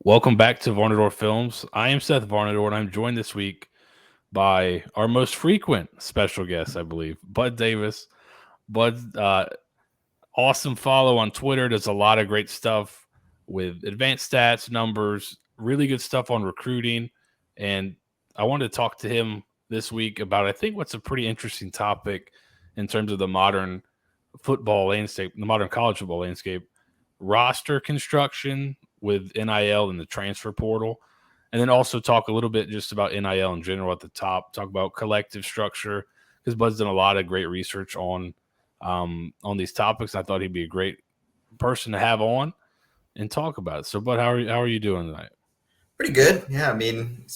Welcome back to Varnadore Films. I am Seth Varnadore, and I'm joined this week by our most frequent special guest, I believe, Bud Davis. Bud, awesome follow on Twitter. Does a lot of great stuff with advanced stats, numbers, really good stuff on recruiting. And I wanted to talk to him this week about, I think, what's a pretty interesting topic in terms of the modern football landscape, the modern college football landscape, roster construction with NIL and the transfer portal. And then also talk a little bit just about NIL in general at the top, talk about collective structure, because Bud's done a lot of great research on these topics. I thought he'd be a great person to have on and talk about it. So, Bud, how are you doing tonight? Pretty good. Yeah, I mean,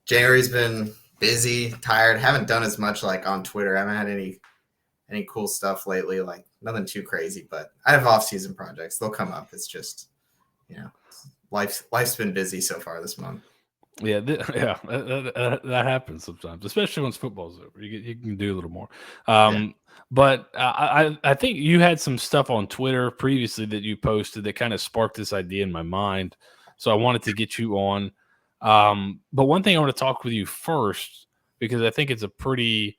January's been busy, tired. Haven't done as much like on Twitter. I haven't had any cool stuff lately. Like nothing too crazy, but I have off-season projects. They'll come up. It's just, life's been busy so far this month. Yeah, that happens sometimes, especially once football's over. You can do a little more. Yeah. But I think you had some stuff on Twitter previously that you posted that kind of sparked this idea in my mind. So I wanted to get you on. But one thing I want to talk with you first, because I think it's a pretty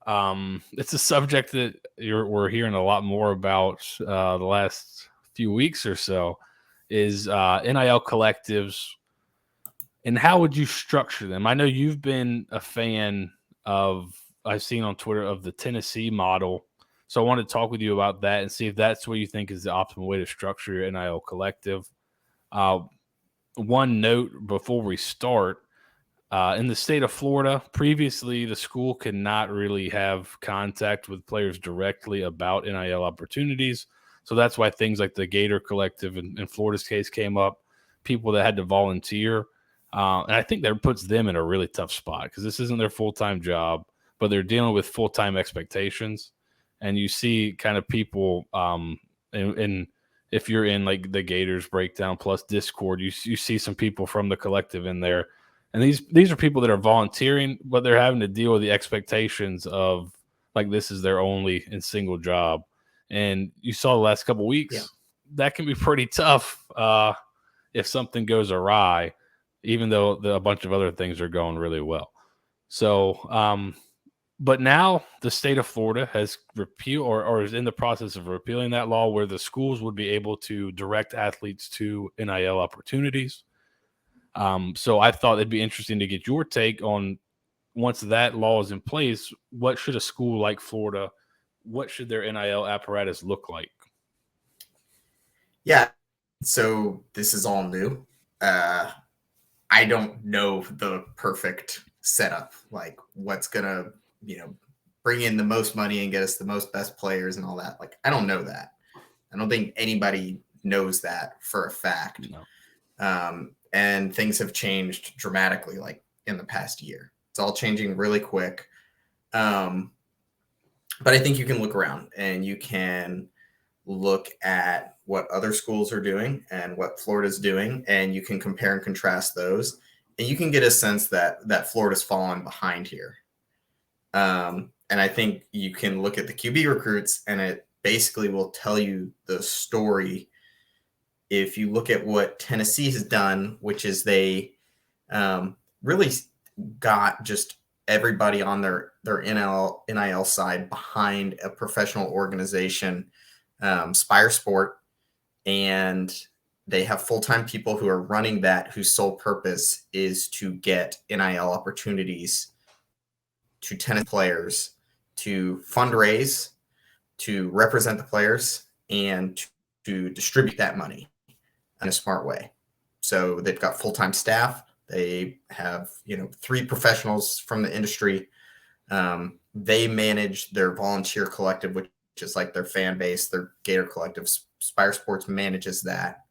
it's a subject that we're hearing a lot more about the last few weeks or so, is NIL collectives. And how would you structure them? I know you've been a fan of, I've seen on Twitter, of the Tennessee model. So I want to talk with you about that and see if that's what you think is the optimal way to structure your NIL collective. One note before we start, in the state of Florida, previously the school could not really have contact with players directly about NIL opportunities. So that's why things like the Gator Collective in Florida's case came up, people that had to volunteer. And I think that puts them in a really tough spot because this isn't their full-time job, but they're dealing with full-time expectations. And you see kind of people, and if you're in like the Gators breakdown plus Discord, you see some people from the collective in there. And these are people that are volunteering, but they're having to deal with the expectations of like this is their only and single job. And you saw the last couple of weeks, that can be pretty tough if something goes awry, even though a bunch of other things are going really well. So, but now the state of Florida has repealed or is in the process of repealing that law where the schools would be able to direct athletes to NIL opportunities. So I thought it'd be interesting to get your take on, once that law is in place, what should a school like Florida, what should their NIL apparatus look like? Yeah. So this is all new. I don't know the perfect setup, like what's gonna, bring in the most money and get us the most best players and all that. Like, I don't know that. I don't think anybody knows that for a fact. No. And things have changed dramatically, like in the past year. It's all changing really quick. But I think you can look around and you can look at what other schools are doing and what Florida's doing, and you can compare and contrast those, and you can get a sense that Florida's fallen behind here. And I think you can look at the QB recruits, and it basically will tell you the story. If you look at what Tennessee has done, which is they really got just everybody on their NIL side behind a professional organization, Spire Sport, and they have full-time people who are running that, whose sole purpose is to get NIL opportunities to tennis players, to fundraise, to represent the players, and to distribute that money in a smart way. So they've got full-time staff. They have, 3 professionals from the industry. They manage their volunteer collective, which is like their fan base, their Gator Collective. Spire Sports manages that.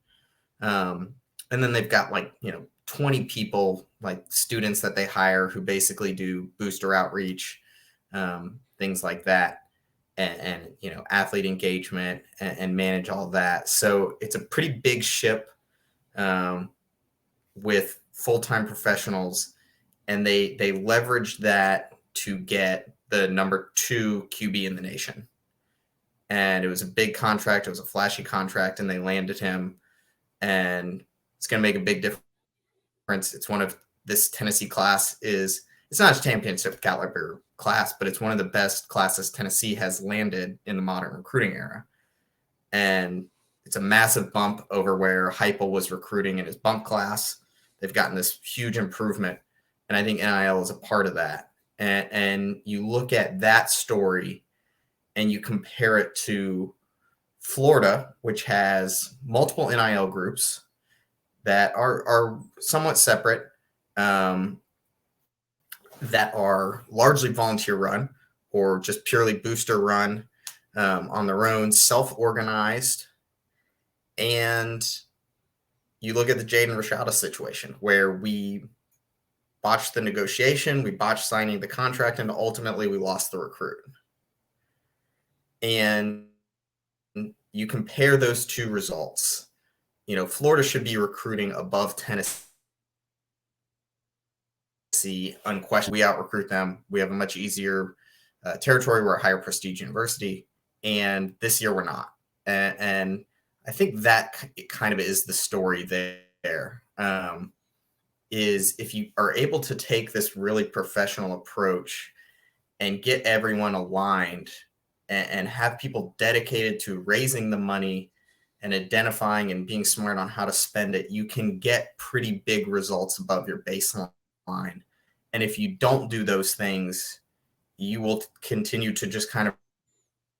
And then they've got 20 people, like students that they hire who basically do booster outreach, things like that, and athlete engagement and manage all that. So it's a pretty big ship with full-time professionals, and they leverage that to get the number 2 QB in the nation. And it was a big contract. It was a flashy contract, and they landed him. And It's going to make a big difference. It's one of this Tennessee class is it's not a championship caliber class, but it's one of the best classes Tennessee has landed in the modern recruiting era. And it's a massive bump over where Heupel was recruiting in his bump class. They've gotten this huge improvement. And I think NIL is a part of that. And you look at that story and you compare it to Florida, which has multiple NIL groups that are somewhat separate, that are largely volunteer run or just purely booster run, on their own, self-organized. And you look at the Jaden Rashada situation where we botched the negotiation, we botched signing the contract, and ultimately we lost the recruit. And you compare those two results. Florida should be recruiting above Tennessee. Unquestionably, we out-recruit them. We have a much easier territory. We're a higher prestige university. And this year we're not. And I think that kind of is the story there. Is if you are able to take this really professional approach and get everyone aligned and have people dedicated to raising the money and identifying and being smart on how to spend it, you can get pretty big results above your baseline. And if you don't do those things, you will continue to just kind of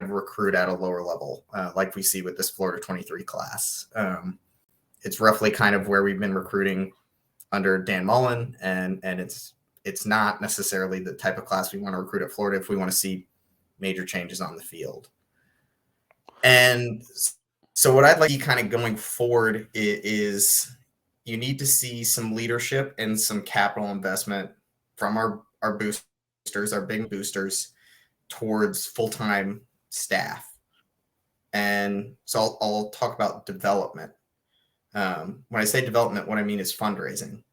recruit at a lower level, like we see with this Florida 23 class. It's roughly kind of where we've been recruiting under Dan Mullen, and it's not necessarily the type of class we want to recruit at Florida if we want to see major changes on the field. And so what I'd like to see kind of going forward is you need to see some leadership and some capital investment from our boosters, our big boosters, towards full-time staff. And so I'll talk about development. When I say development, what I mean is fundraising.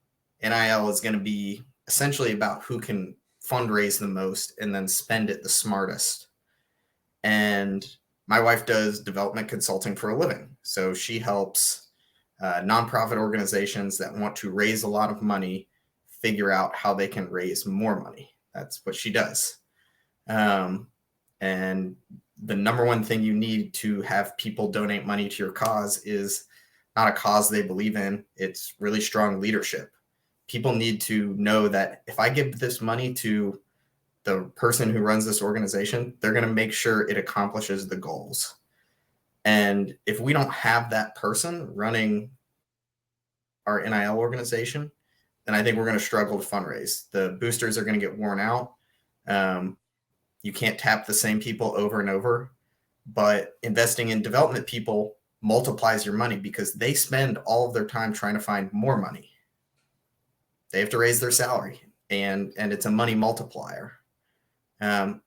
NIL is going to be essentially about who can fundraise the most and then spend it the smartest. And my wife does development consulting for a living. So she helps nonprofit organizations that want to raise a lot of money figure out how they can raise more money. That's what she does. And the number one thing you need to have people donate money to your cause is not a cause they believe in. It's really strong leadership. People need to know that if I give this money to the person who runs this organization, they're going to make sure it accomplishes the goals. And if we don't have that person running our NIL organization, then I think we're going to struggle to fundraise. The boosters are going to get worn out. You can't tap the same people over and over, but investing in development people multiplies your money because they spend all of their time trying to find more money. They have to raise their salary, and it's a money multiplier. So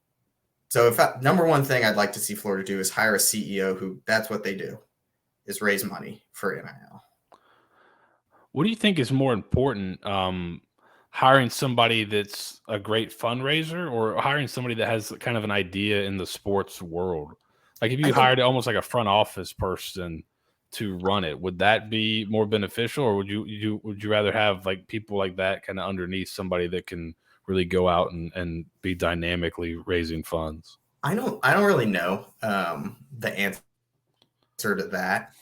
number one thing I'd like to see Florida do is hire a CEO who that's what they do, is raise money for NIL. What do you think is more important, hiring somebody that's a great fundraiser or hiring somebody that has kind of an idea in the sports world? Like if you hired almost like a front office person to run it, would that be more beneficial, or would you rather have like people like that kind of underneath somebody that can really go out and be dynamically raising funds? I don't really know the answer to that.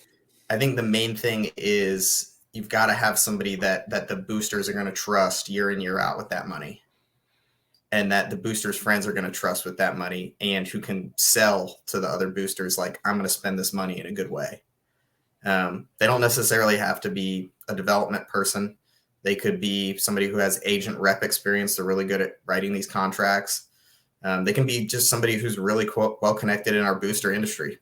I think the main thing is you've got to have somebody that the boosters are going to trust year in, year out with that money, and that the boosters' friends are going to trust with that money, and who can sell to the other boosters like, I'm going to spend this money in a good way. They don't necessarily have to be a development person. They could be somebody who has agent rep experience. They're really good at writing these contracts. They can be just somebody who's really well connected in our booster industry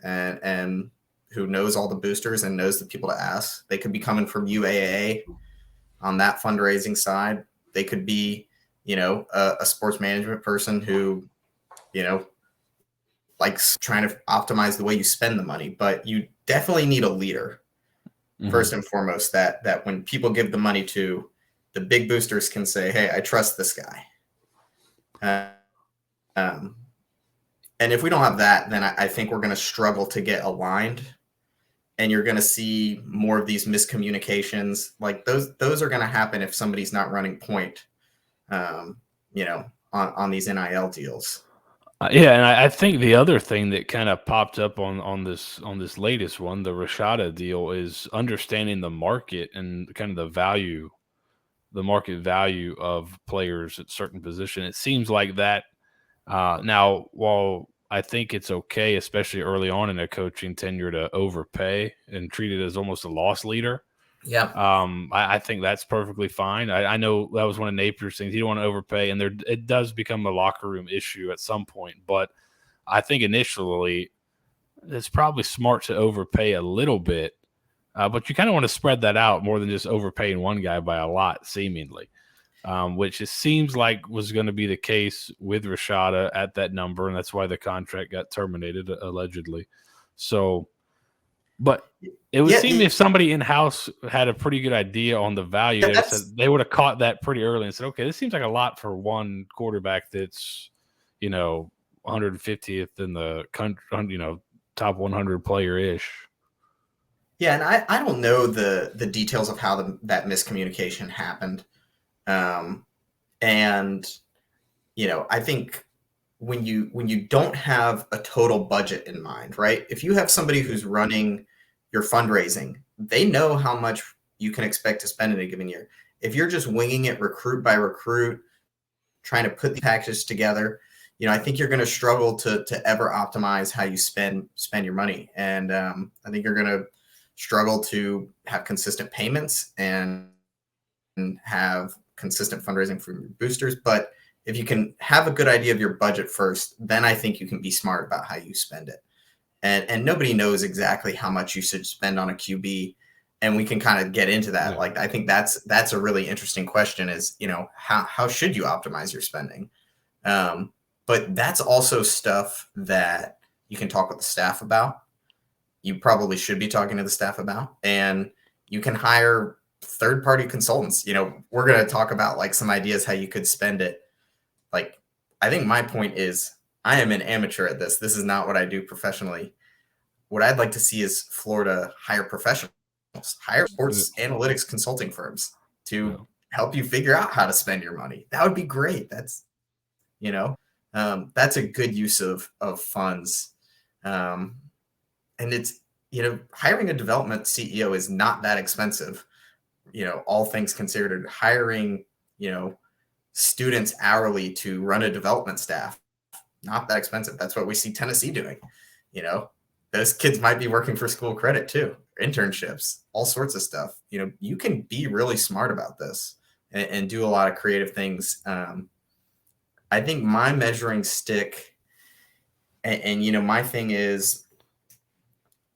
and who knows all the boosters and knows the people to ask. They could be coming from UAA on that fundraising side. They could be, a sports management person who, likes trying to optimize the way you spend the money. But you definitely need a leader, first and foremost, that when people give the money to, the big boosters can say, hey, I trust this guy. And if we don't have that, then I think we're going to struggle to get aligned. and you're going to see more of these miscommunications. Like those are going to happen if somebody's not running point, on these NIL deals. Yeah, and I think the other thing that kind of popped up on this latest one, the Rashada deal, is understanding the market and kind of the market value of players at certain position. It seems like that now, while I think it's okay, especially early on in a coaching tenure, to overpay and treat it as almost a loss leader. Yeah. I think that's perfectly fine. I know that was one of Napier's things. He don't want to overpay, and it does become a locker room issue at some point. But I think initially it's probably smart to overpay a little bit, but you kind of want to spread that out more than just overpaying one guy by a lot, seemingly. Which it seems like was going to be the case with Rashada at that number, and that's why the contract got terminated, allegedly. So, but it would seem if somebody in-house had a pretty good idea on the value, they would have caught that pretty early and said, okay, this seems like a lot for one quarterback that's, 150th in the country, top 100 player-ish. Yeah, and I don't know the details of how that miscommunication happened. And I think when you don't have a total budget in mind, right? If you have somebody who's running your fundraising, they know how much you can expect to spend in a given year. If you're just winging it recruit by recruit, trying to put the packages together, I think you're going to struggle to ever optimize how you spend your money. And I think you're going to struggle to have consistent payments and have consistent fundraising for your boosters. But if you can have a good idea of your budget first, then I think you can be smart about how you spend it. And nobody knows exactly how much you should spend on a QB. And we can kind of get into that. Yeah. Like, I think that's a really interesting question is, how should you optimize your spending? But that's also stuff that you can talk with the staff about. You probably should be talking to the staff about, and you can hire third-party consultants. We're going to talk about like some ideas how you could spend it. Like, I think my point is I am an amateur at this. This is not what I do professionally. What I'd like to see is Florida hire professionals, hire sports analytics consulting firms to help you figure out how to spend your money. That would be great. That's a good use of funds. And it's, hiring a development CEO is not that expensive. All things considered, hiring, students hourly to run a development staff, not that expensive. That's what we see Tennessee doing. Those kids might be working for school credit too, internships, all sorts of stuff. You can be really smart about this and do a lot of creative things. I think my measuring stick and my thing is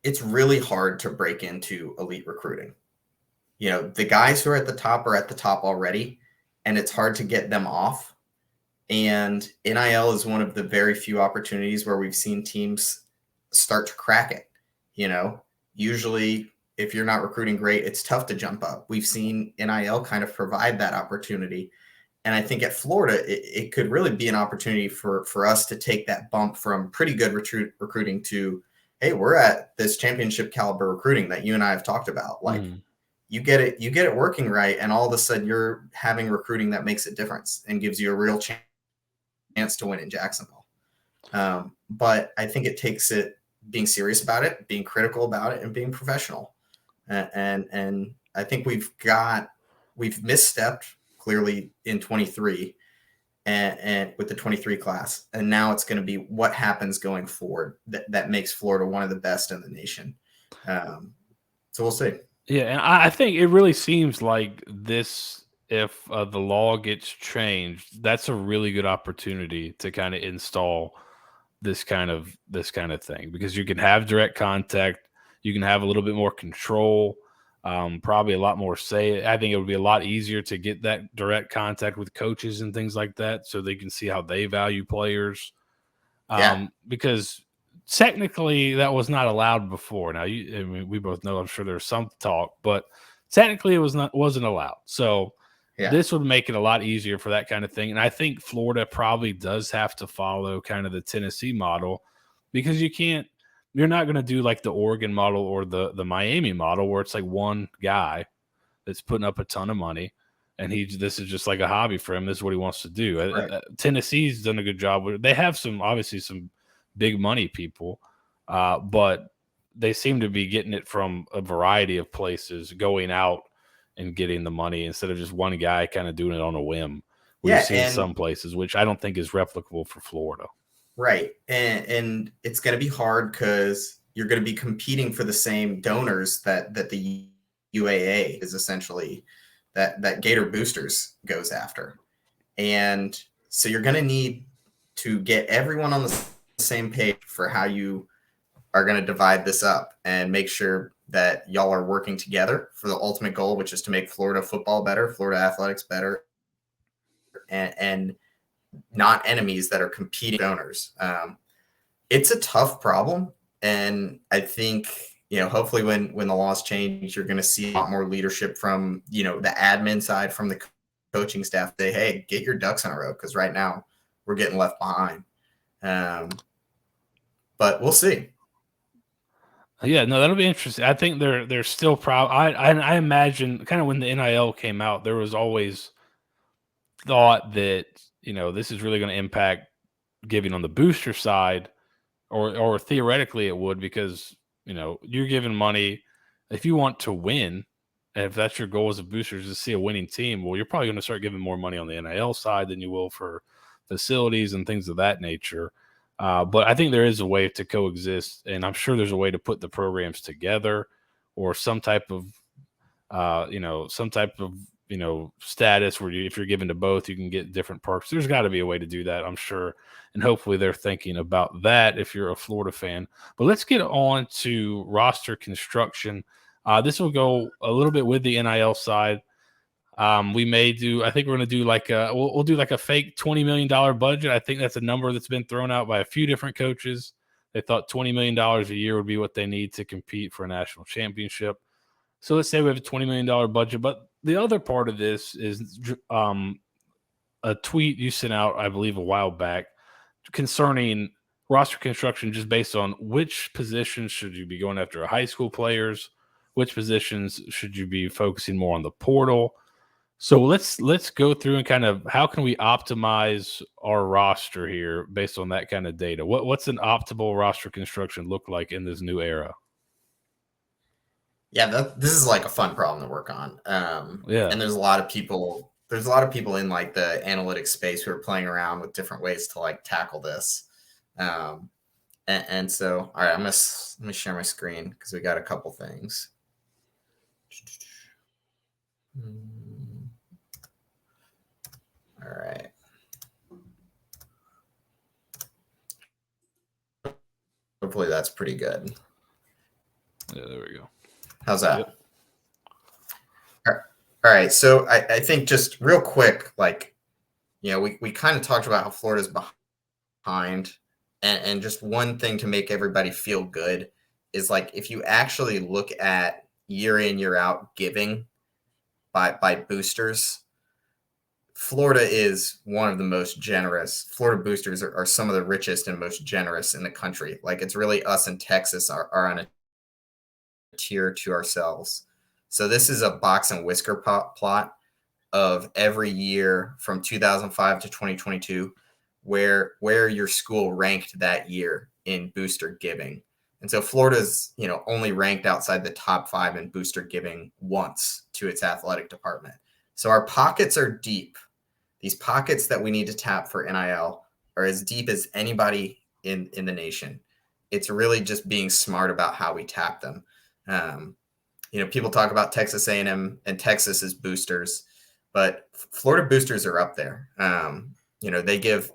it's really hard to break into elite recruiting. The guys who are at the top already, and it's hard to get them off. And NIL is one of the very few opportunities where we've seen teams start to crack it. Usually if you're not recruiting great, it's tough to jump up. We've seen NIL kind of provide that opportunity. And I think at Florida, it could really be an opportunity for us to take that bump from pretty good recruiting to, hey, we're at this championship caliber recruiting that you and I have talked about. Like, you get it working right, and all of a sudden you're having recruiting that makes a difference and gives you a real chance to win in Jacksonville. But I think it takes it being serious about it, being critical about it, and being professional. And I think we've misstepped clearly in 23 and with the 23 class. And now it's going to be what happens going forward that makes Florida one of the best in the nation. So we'll see. Yeah, and I think it really seems like this, if the law gets changed, that's a really good opportunity to kind of install this kind of thing, because you can have direct contact, you can have a little bit more control, probably a lot more say. I think it would be a lot easier to get that direct contact with coaches and things like that, so they can see how they value players. Because technically that was not allowed before. Now, we both know, I'm sure there's some talk, but technically it wasn't allowed. So this would make it a lot easier for that kind of thing. And I think Florida probably does have to follow kind of the Tennessee model, because you can't you're not going to do like the Oregon model or the Miami model where it's like one guy that's putting up a ton of money, and this is just like a hobby for him. This is what he wants to do. Right. Tennessee's done a good job with it. They have obviously some big money people, but they seem to be getting it from a variety of places, going out and getting the money instead of just one guy kind of doing it on a whim. We've Yeah, seen some places, which I don't think is replicable for Florida. Right. And it's going to be hard because you're going to be competing for the same donors that the UAA is essentially that Gator Boosters goes after. And so you're going to need to get everyone on the same page for how you are going to divide this up and make sure that y'all are working together for the ultimate goal, which is to make Florida football better, Florida athletics better, and not enemies that are competing donors. It's a tough problem. And I think, hopefully when the laws change, you're going to see a lot more leadership from, the admin side, from the coaching staff, say, hey, get your ducks in a row. Cause right now we're getting left behind. But we'll see. Yeah, no, that'll be interesting. I think they're still proud. I imagine kind of when the NIL came out, there was always thought that this is really going to impact giving on the booster side, or theoretically it would, because you're giving money if you want to win, and if that's your goal as a booster is to see a winning team. Well, you're probably going to start giving more money on the NIL side than you will for facilities and things of that nature. But I think there is a way to coexist, and I'm sure there's a way to put the programs together, or some type of status where if you're given to both, you can get different perks. There's got to be a way to do that, I'm sure. And hopefully they're thinking about that if you're a Florida fan. But let's get on to roster construction. This will go a little bit with the NIL side. We may do, I think we're going to do we'll do like a fake $20 million budget. I think that's a number that's been thrown out by a few different coaches. They thought $20 million a year would be what they need to compete for a national championship. So let's say we have a $20 million budget. But the other part of this is a tweet you sent out, I believe, a while back concerning roster construction, just based on which positions should you be going after high school players, which positions should you be focusing more on the portal. So let's go through and kind of how can we optimize our roster here based on that kind of data. What's an optimal roster construction look like in this new era? Yeah, this is like a fun problem to work on. And there's a lot of people in like the analytics space who are playing around with different ways to like tackle this. And so, all right, let me share my screen because we got a couple things. All right. Hopefully that's pretty good. Yeah, there we go. How's that? Yep. All right. So I think just real quick, we kind of talked about how Florida's behind, and just one thing to make everybody feel good is like if you actually look at year in, year out giving by boosters, Florida is one of the most generous. Florida boosters are some of the richest and most generous in the country. Like it's really us and Texas are on a tier to ourselves. So this is a box and whisker plot of every year from 2005 to 2022, where your school ranked that year in booster giving. And so Florida's, only ranked outside the top 5 in booster giving once to its athletic department. So our pockets are deep. These pockets that we need to tap for NIL are as deep as anybody in the nation. It's really just being smart about how we tap them. People talk about Texas A&M and Texas as boosters, but Florida boosters are up there. They give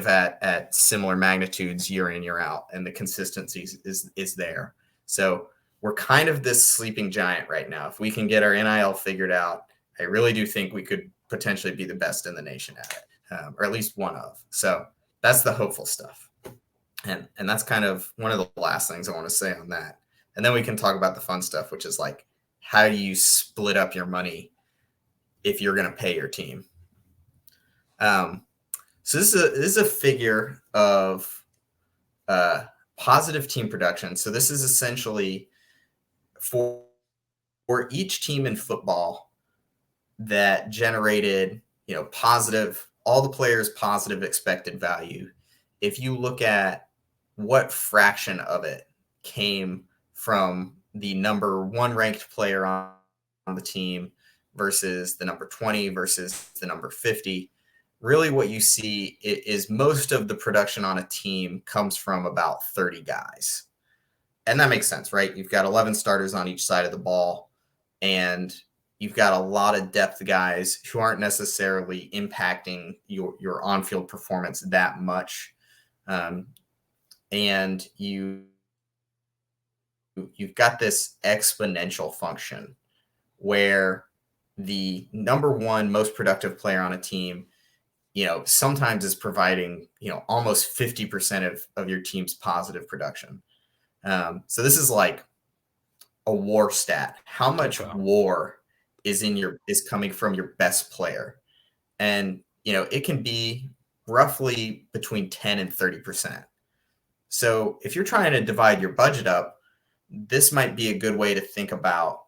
at similar magnitudes year in, year out, and the consistency is there. So we're kind of this sleeping giant right now. If we can get our NIL figured out, I really do think we could potentially be the best in the nation at it, or at least one of. So that's the hopeful stuff. And that's kind of one of the last things I want to say on that. And then we can talk about the fun stuff, which is like, how do you split up your money if you're going to pay your team? So this is a figure of positive team production. So this is essentially for each team in football that generated, positive, all the players' positive expected value. If you look at what fraction of it came from the number 1 ranked player on the team versus the number 20 versus the number 50, really what you see is most of the production on a team comes from about 30 guys. And that makes sense, right? You've got 11 starters on each side of the ball, and you've got a lot of depth guys who aren't necessarily impacting your on-field performance that much. And you've got this exponential function where the number 1 most productive player on a team, sometimes is providing, almost 50% of your team's positive production. So this is like a war stat. How much war is coming from your best player? And, it can be roughly between 10 and 30%. So if you're trying to divide your budget up, this might be a good way to think about,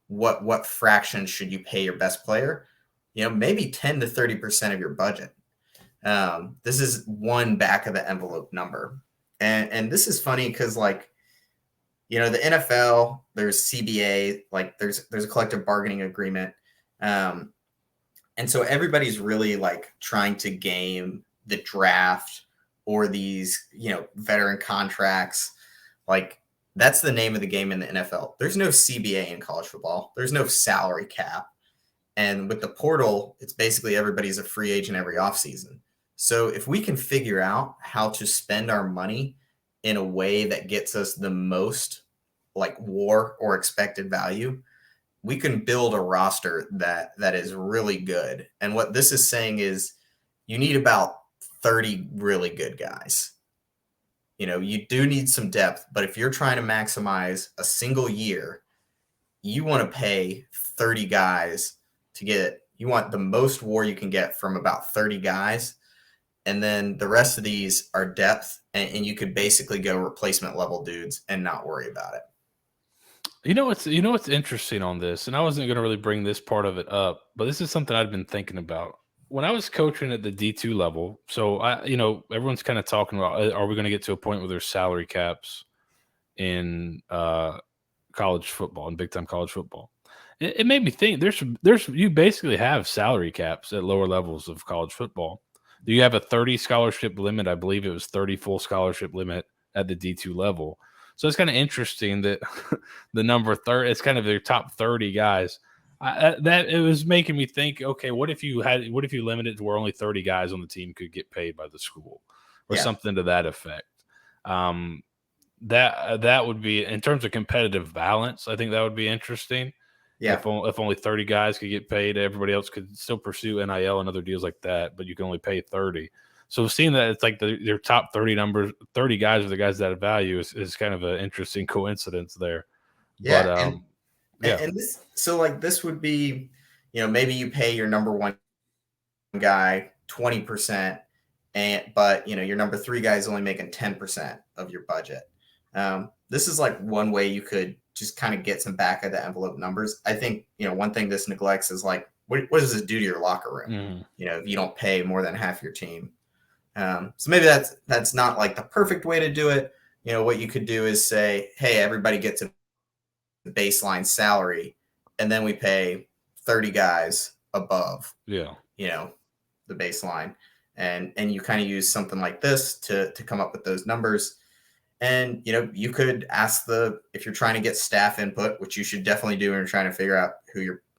what fraction should you pay your best player? Maybe 10 to 30% of your budget. This is one back of the envelope number. And this is funny because, like, the NFL, there's CBA, like there's a collective bargaining agreement. And so everybody's really like trying to game the draft or these, veteran contracts. Like, that's the name of the game in the NFL. There's no CBA in college football. There's no salary cap. And with the portal, it's basically everybody's a free agent every offseason. So if we can figure out how to spend our money in a way that gets us the most like war or expected value, we can build a roster that is really good. And what this is saying is you need about 30 really good guys. You do need some depth, but if you're trying to maximize a single year, you want to pay 30 guys you want the most war you can get from about 30 guys. And then the rest of these are depth, and you could basically go replacement level dudes and not worry about it. What's interesting on this, and I wasn't going to really bring this part of it up, but this is something I've been thinking about. When I was coaching at the D2 level, so everyone's kind of talking about, are we going to get to a point where there's salary caps in college football and big time college football? It made me think you basically have salary caps at lower levels of college football. Do you have a 30 scholarship limit? I believe it was 30 full scholarship limit at the D2 level. So it's kind of interesting that the number 30, it's kind of their top 30 guys. That it was making me think, okay, what if you limited it to where only 30 guys on the team could get paid by the school or something to that effect? That would be, in terms of competitive balance, I think that would be interesting. Yeah. If only 30 guys could get paid, everybody else could still pursue NIL and other deals like that, but you can only pay 30. So seeing that it's like their top 30 guys are the guys that have value is kind of an interesting coincidence there. Yeah. But, and this, so like this would be, maybe you pay your number 1 guy 20%, but your number 3 guy is only making 10% of your budget. This is like one way you could just kind of get some back of the envelope numbers. I think, one thing this neglects is like, what does this do to your locker room? Mm-hmm. If you don't pay more than half your team. So maybe that's not like the perfect way to do it. What you could do is say, hey, everybody gets a baseline salary, and then we pay 30 guys above, the baseline. And you kind of use something like this to come up with those numbers. And, you could ask if you're trying to get staff input, which you should definitely do when you're trying to figure out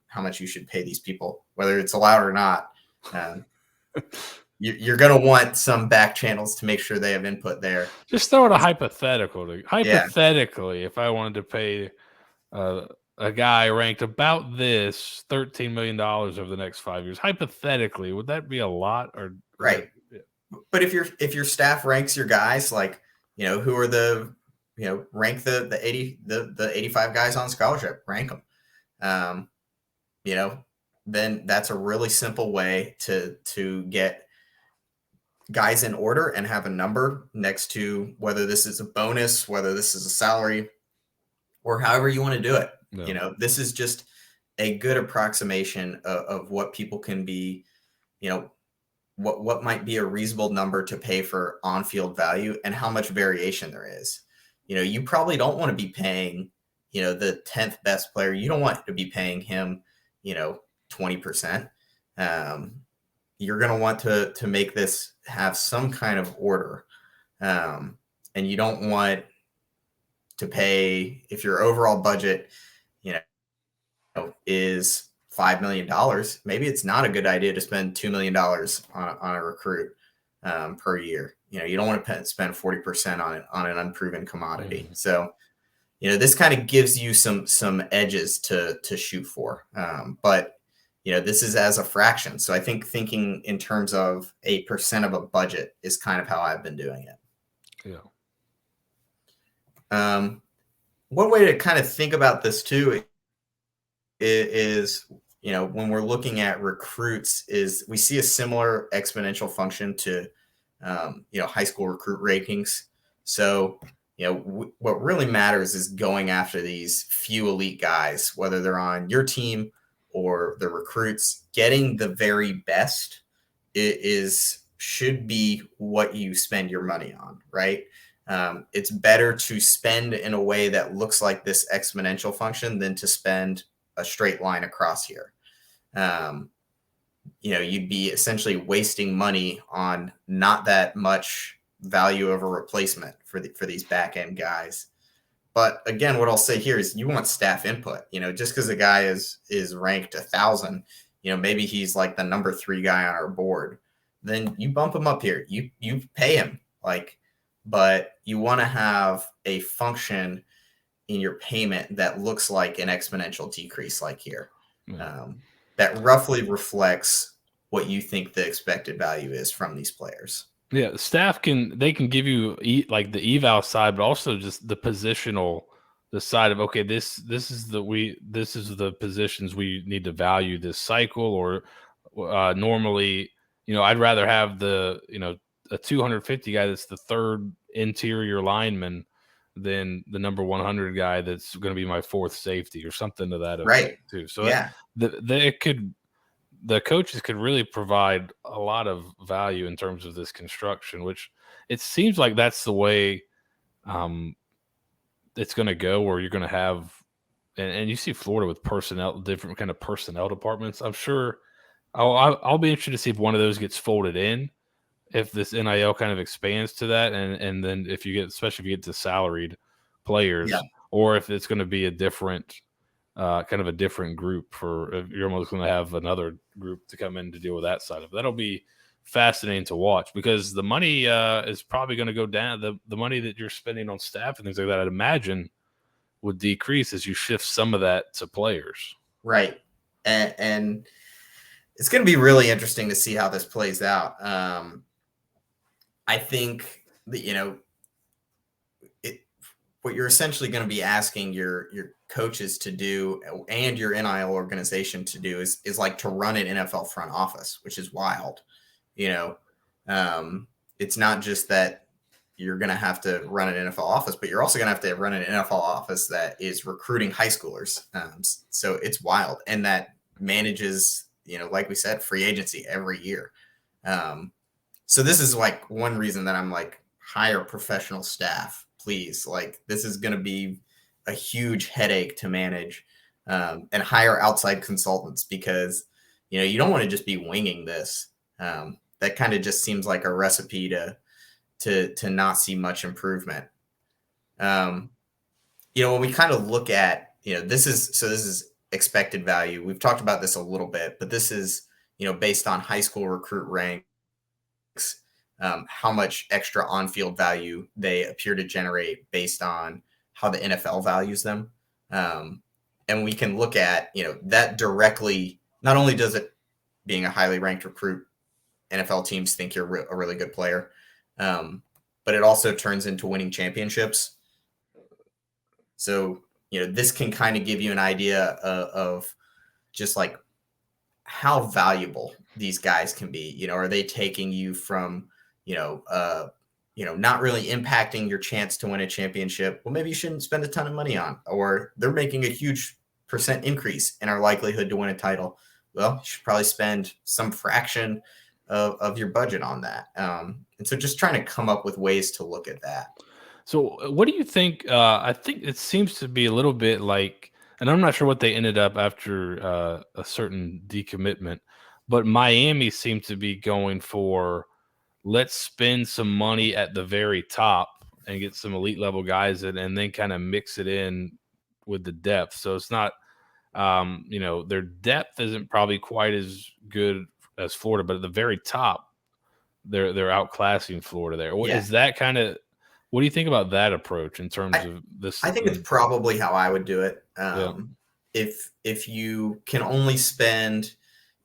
how much you should pay these people, whether it's allowed or not. You're going to want some back channels to make sure they have input there. Just throw it a hypothetical. Hypothetically, if I wanted to pay a guy ranked about this $13 million over the next 5 years, hypothetically, would that be a lot? Or right? But if your staff ranks your guys, like, who are rank the 85 guys on scholarship, rank them. Then that's a really simple way to get guys in order and have a number next to whether this is a bonus, whether this is a salary, or however you want to do it. Yeah. This is just a good approximation of what people can be, what might be a reasonable number to pay for on-field value and how much variation there is. You probably don't want to be paying, the 10th best player. You don't want to be paying him, 20%. You're going to want to make this have some kind of order. And you don't want to pay, if your overall budget, is $5 million, maybe it's not a good idea to spend $2 million on a recruit per year. You don't want to spend 40% on an unproven commodity. Mm-hmm. So, this kind of gives you some edges to shoot for. But this is as a fraction. So I think thinking in terms of a percent of a budget is kind of how I've been doing it. Yeah. One way to kind of think about this too is, when we're looking at recruits, is we see a similar exponential function to, high school recruit rankings. So, what really matters is going after these few elite guys, whether they're on your team or the recruits. Getting the very best should be what you spend your money on, right? It's better to spend in a way that looks like this exponential function than to spend a straight line across here. You'd be essentially wasting money on not that much value over replacement for these back end guys. But again, what I'll say here is you want staff input. Just because a guy is ranked 1,000, maybe he's like the number 3 guy on our board, then you bump him up here. You pay him, but you want to have a function in your payment that looks like an exponential decrease, like here, that roughly reflects what you think the expected value is from these players. Yeah, the staff can give you like the eval side, but also just the positional, the side of, okay, this is the positions we need to value this cycle, or normally, I'd rather have a 250 guy that's the third interior lineman than the number 100 guy that's going to be my fourth safety or something to that effect, right? Too. So yeah, the coaches could really provide a lot of value in terms of this construction, which it seems like that's the way it's going to go, where you're going to have, and you see Florida with different kind of personnel departments. I'm sure I'll be interested to see if one of those gets folded in, if this NIL kind of expands to that, and then especially if you get to salaried players, or if it's going to be a different kind of a different group, you're almost going to have another group to come in to deal with that side of it. That'll be fascinating to watch, because the money is probably going to go down. The money that you're spending on staff and things like that, I'd imagine, would decrease as you shift some of that to players. Right. And it's going to be really interesting to see how this plays out. I think that, what you're essentially going to be asking your coaches to do and your NIL organization to do is like to run an NFL front office, which is wild. It's not just that you're going to have to run an NFL office, but you're also going to have to run an NFL office that is recruiting high schoolers. So it's wild. And that manages, like we said, free agency every year. So this is like one reason that I'm like, hire professional staff, please. Like, this is going to be a huge headache to manage, and hire outside consultants, because, you don't want to just be winging this. That kind of just seems like a recipe to not see much improvement. When we kind of look at, this is expected value. We've talked about this a little bit, but this is, based on high school recruit ranks, how much extra on-field value they appear to generate based on how the NFL values them. And we can look at, that directly, not only does it, being a highly ranked recruit, NFL teams think you're a really good player, but it also turns into winning championships. So, this can kind of give you an idea of just like how valuable these guys can be. Are they taking you from, not really impacting your chance to win a championship, well, maybe you shouldn't spend a ton of money on. Or they're making a huge percent increase in our likelihood to win a title. Well, you should probably spend some fraction of your budget on that. And so just trying to come up with ways to look at that. So, what do you think? I think it seems to be a little bit like, and I'm not sure what they ended up after a certain decommitment, but Miami seemed to be going for, let's spend some money at the very top and get some elite level guys in, and then kind of mix it in with the depth. So it's not, their depth isn't probably quite as good as Florida, but at the very top, they're outclassing Florida there. Yeah. Is that kind of, what do you think about that approach in terms of this? I think it's probably how I would do it. Yeah. If you can only spend,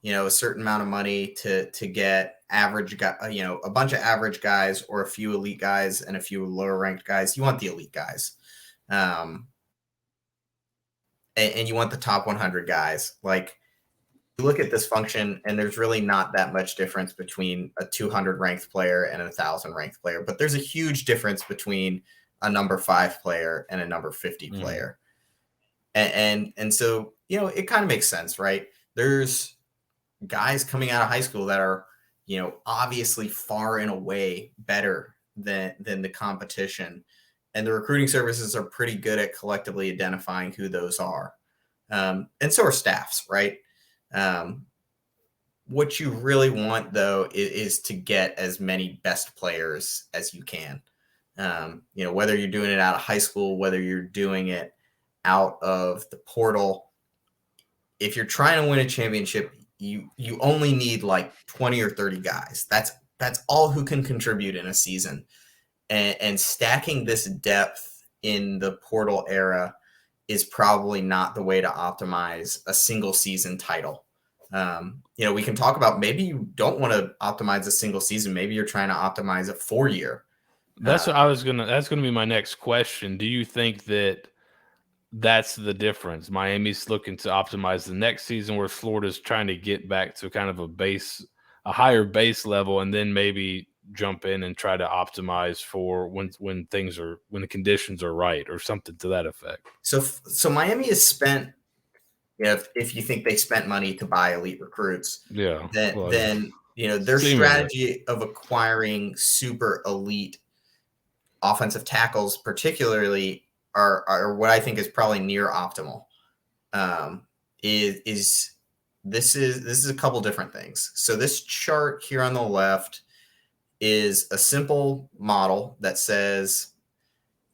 a certain amount of money to get average guy, a bunch of average guys or a few elite guys and a few lower ranked guys, you want the elite guys. And you want the top 100 guys. Like, you look at this function and there's really not that much difference between a 200 ranked player and a 1,000 ranked player, but there's a huge difference between a number 5 player and a number 50 player. And so, it kind of makes sense, right? There's guys coming out of high school that are, obviously far and away better than the competition. And the recruiting services are pretty good at collectively identifying who those are. And so are staffs, right? What you really want, though, is to get as many best players as you can. Whether you're doing it out of high school, whether you're doing it out of the portal, if you're trying to win a championship, you only need like 20 or 30 guys. That's all who can contribute in a season. And stacking this depth in the portal era is probably not the way to optimize a single season title. We can talk about, maybe you don't want to optimize a single season. Maybe you're trying to optimize a 4-year. That's what that's going to be my next question. Do you think that that's the difference? Miami's looking to optimize the next season, where Florida's trying to get back to kind of a higher base level, and then maybe jump in and try to optimize for when the conditions are right, or something to that effect. So Miami has spent, if you think they spent money to buy elite recruits, then their strategy of acquiring super elite offensive tackles, particularly, are what I think is probably near optimal. This is a couple different things. So this chart here on the left is a simple model that says,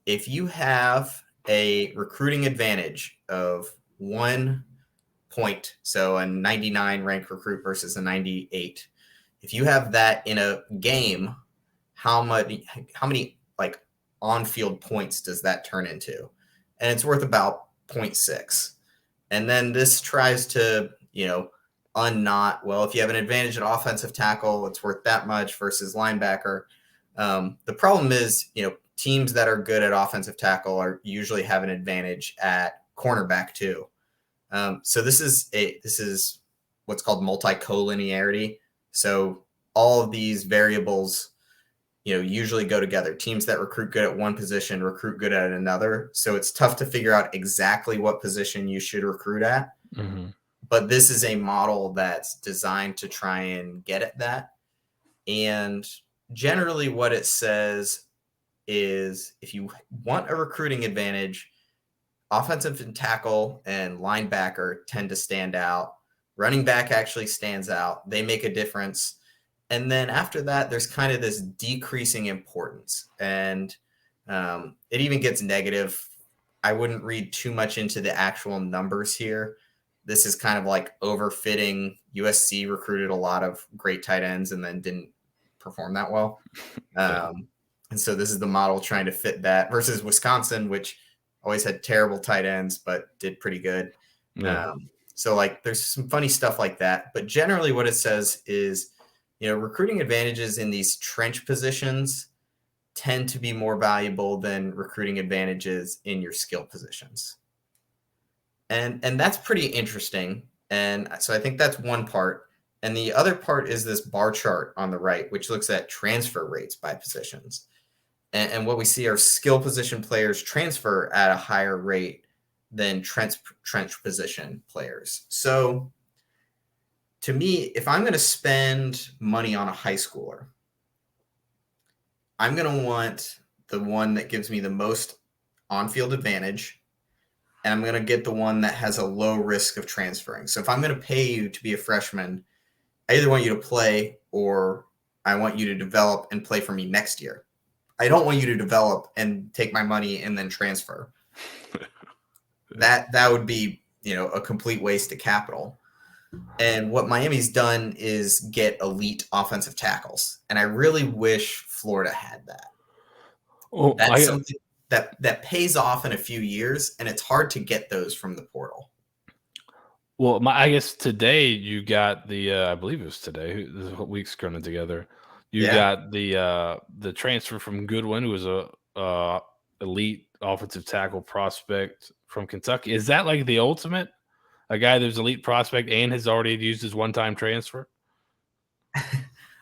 if you have a recruiting advantage of 1 point, so a 99 ranked recruit versus a 98, if you have that in a game, how many like on-field points does that turn into? And it's worth about 0.6. And then this tries to, unknot, well, if you have an advantage at offensive tackle, it's worth that much versus linebacker. The problem is, teams that are good at offensive tackle are usually have an advantage at cornerback too. So this is what's called multi-collinearity. So all of these variables, usually go together. Teams that recruit good at one position recruit good at another. So it's tough to figure out exactly what position you should recruit at. Mm-hmm. But this is a model that's designed to try and get at that. And generally what it says is, if you want a recruiting advantage, offensive and tackle and linebacker tend to stand out. Running back actually stands out. They make a difference. And then after that, there's kind of this decreasing importance. And it even gets negative. I wouldn't read too much into the actual numbers here. This is kind of like overfitting. USC recruited a lot of great tight ends and then didn't perform that well. And so this is the model trying to fit that, versus Wisconsin, which always had terrible tight ends, but did pretty good. Yeah. So like, there's some funny stuff like that. But generally what it says is, recruiting advantages in these trench positions tend to be more valuable than recruiting advantages in your skill positions. And that's pretty interesting. And so I think that's one part. And the other part is this bar chart on the right, which looks at transfer rates by positions. And what we see are skill position players transfer at a higher rate than trench position players. So to me, if I'm going to spend money on a high schooler, I'm going to want the one that gives me the most on-field advantage, and I'm going to get the one that has a low risk of transferring. So if I'm going to pay you to be a freshman, I either want you to play or I want you to develop and play for me next year. I don't want you to develop and take my money and then transfer. That would be, a complete waste of capital. And what Miami's done is get elite offensive tackles. And I really wish Florida had that. That's something that pays off in a few years, and it's hard to get those from the portal. Well, I guess today you got the I believe it was today. This week's coming together. You got the transfer from Goodwin, who was a elite offensive tackle prospect from Kentucky. Is that like the ultimate? A guy that's elite prospect and has already used his one-time transfer?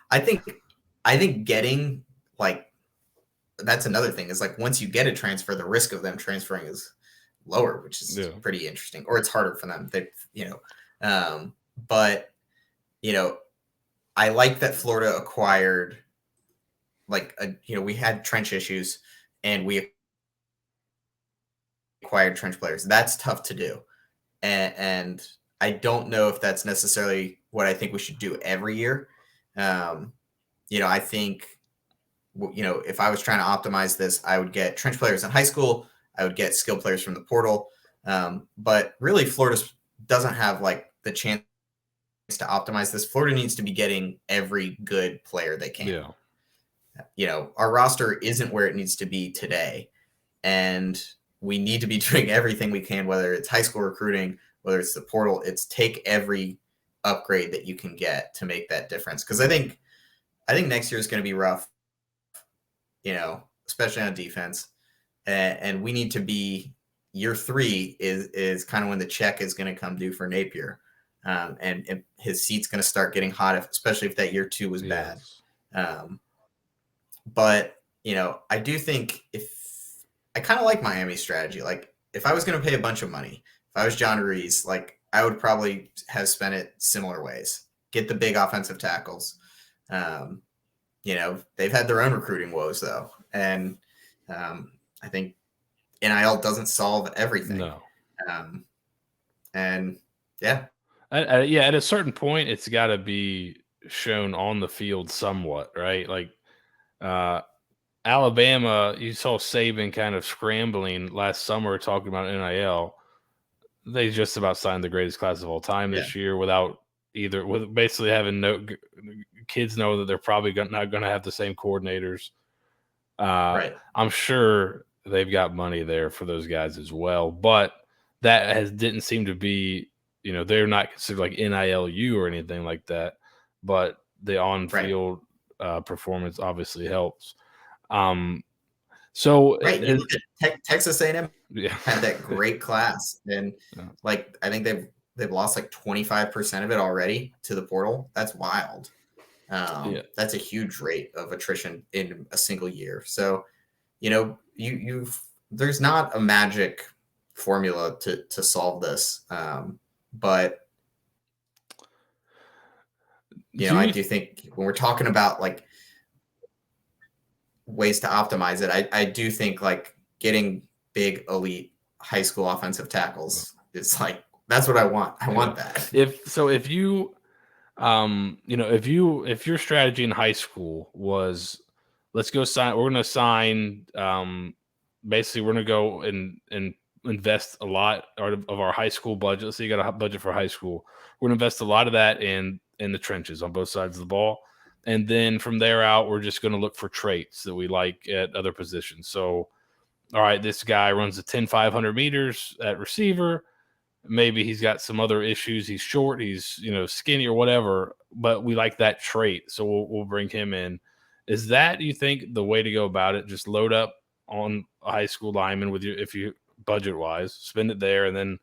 I think getting that's another thing is once you get a transfer, the risk of them transferring is lower, which is pretty interesting, or it's harder for them. But I like that Florida acquired we had trench issues and we acquired trench players. That's tough to do. And I don't know if that's necessarily what I think we should do every year. I think, if I was trying to optimize this, I would get trench players in high school. I would get skill players from the portal. But really, Florida doesn't have the chance to optimize this. Florida needs to be getting every good player they can. Yeah. Our roster isn't where it needs to be today. And we need to be doing everything we can, whether it's high school recruiting, whether it's the portal. It's take every upgrade that you can get to make that difference. Because I think next year is going to be rough, especially on defense. And we need to be year 3 is kind of when the check is going to come due for Napier. And his seat's going to start getting hot, especially if that year 2 was bad. But I do think I kind of like Miami's strategy. If I was going to pay a bunch of money, if I was John Reese, I would probably have spent it similar ways. Get the big offensive tackles. They've had their own recruiting woes though. And I think NIL doesn't solve everything. No. And yeah. At a certain point, it's got to be shown on the field somewhat, right? Alabama, you saw Saban kind of scrambling last summer talking about NIL. They just about signed the greatest class of all time this year with basically having kids know that they're probably not going to have the same coordinators. Right. I'm sure they've got money there for those guys as well, but that didn't seem to be, they're not considered like NILU or anything like that, but the on-field performance obviously helps. So you look at Texas A&M had that great class, and I think they've lost 25% of it already to the portal. That's wild. That's a huge rate of attrition in a single year. So, there's not a magic formula to solve this. But I do think when we're talking about ways to optimize it, I do think getting big elite high school offensive tackles is that's what I want. I want that. If you if your strategy in high school was we're going to sign basically we're going to go and invest a lot of our high school budget. So you got a budget for high school. We're going to invest a lot of that in the trenches on both sides of the ball. And then from there out, we're just going to look for traits that we like at other positions. So, all right, this guy runs a 10-500 meters at receiver. Maybe he's got some other issues. He's short, he's skinny or whatever, but we like that trait. So we'll bring him in. Is that, you think, the way to go about it? Just load up on a high school lineman if you budget wise, spend it there, and then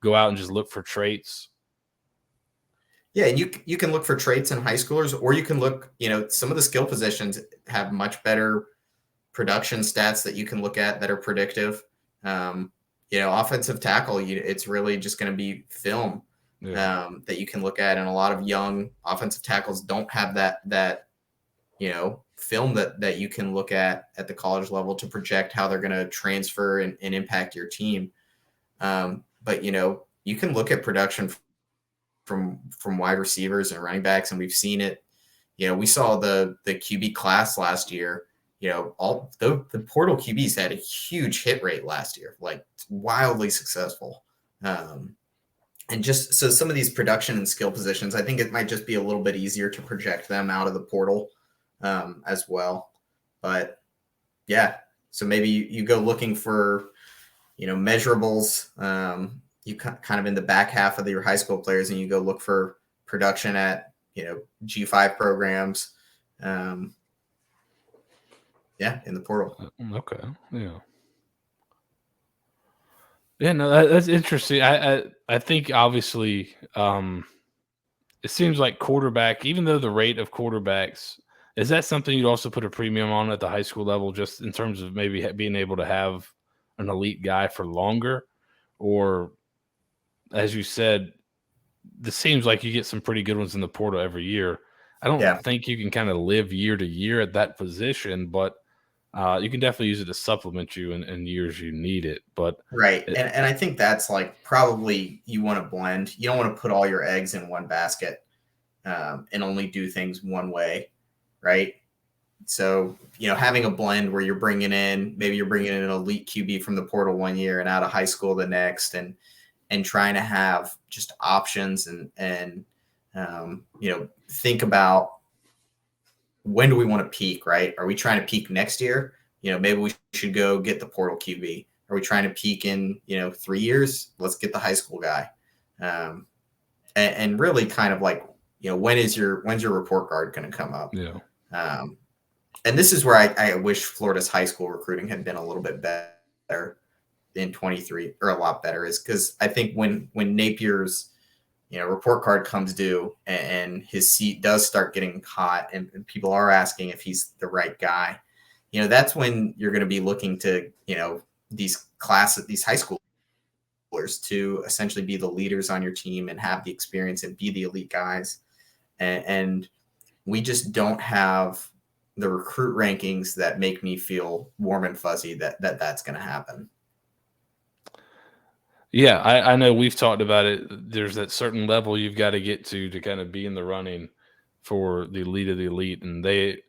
go out and just look for traits? Yeah, and you can look for traits in high schoolers, or you can look, some of the skill positions have much better production stats that you can look at that are predictive. Offensive tackle, it's really just going to be film that you can look at, and a lot of young offensive tackles don't have that film that you can look at the college level to project how they're going to transfer and impact your team. But you can look at production from wide receivers and running backs, and we've seen it. We saw the QB class last year. All the portal QBs had a huge hit rate last year, like wildly successful. And just so some of these production and skill positions, I think it might just be a little bit easier to project them out of the portal as well. But yeah, so maybe you go looking for, measurables. You kind of in the back half of your high school players, and you go look for production at, G5 programs. In the portal. Okay. Yeah. Yeah, no, that's interesting. I think obviously it seems like quarterback, even though the rate of quarterbacks, is that something you'd also put a premium on at the high school level, just in terms of maybe being able to have an elite guy for longer? Or, as you said, this seems like you get some pretty good ones in the portal every year. I don't Yeah. think you can kind of live year to year at that position, but you can definitely use it to supplement you in years you need it. But Right. And I think that's like probably you want to blend. You don't want to put all your eggs in one basket and only do things one way. Right. So, having a blend where maybe you're bringing in an elite QB from the portal one year and out of high school the next, and trying to have just options and think about, when do we want to peak, right? Are we trying to peak next year? Maybe we should go get the portal QB. Are we trying to peak in, 3 years? Let's get the high school guy. And really kind of like, when's your report card going to come up? yeah. And this is where I wish Florida's high school recruiting had been a little bit better in 23, or a lot better, is because I think when Napier's report card comes due and his seat does start getting hot, and people are asking if he's the right guy, that's when you're going to be looking to, these high schoolers to essentially be the leaders on your team and have the experience and be the elite guys. And we just don't have the recruit rankings that make me feel warm and fuzzy that's going to happen. Yeah, I know we've talked about it. There's that certain level you've got to get to kind of be in the running for the elite of the elite, and they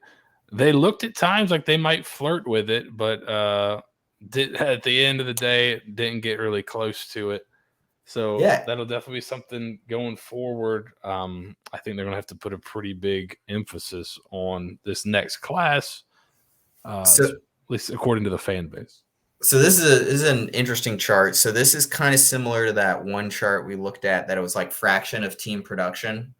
looked at times like they might flirt with it, but at the end of the day, didn't get really close to it. So Yeah. that'll definitely be something going forward. I think they're going to have to put a pretty big emphasis on this next class, So, at least according to the fan base. So this is an interesting chart. So this is kind of similar to that one chart we looked at that it was like fraction of team production,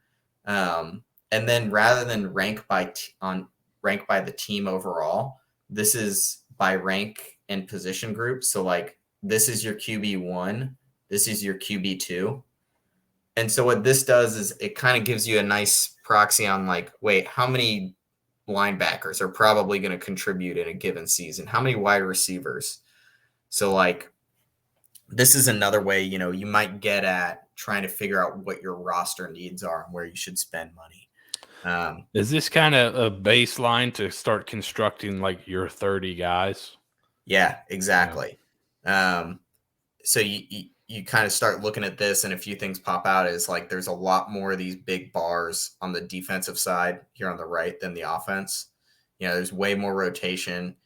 and then rather than rank by the team overall, this is by rank and position group. So like this is your QB1, this is your QB2, and so what this does is it kind of gives you a nice proxy on like, wait, how many linebackers are probably going to contribute in a given season? How many wide receivers? So like this is another way, you might get at trying to figure out what your roster needs are and where you should spend money. Is this kind of a baseline to start constructing like your 30 guys? Yeah, exactly. Yeah. So you kind of start looking at this, and a few things pop out is like there's a lot more of these big bars on the defensive side here on the right than the offense. There's way more rotation.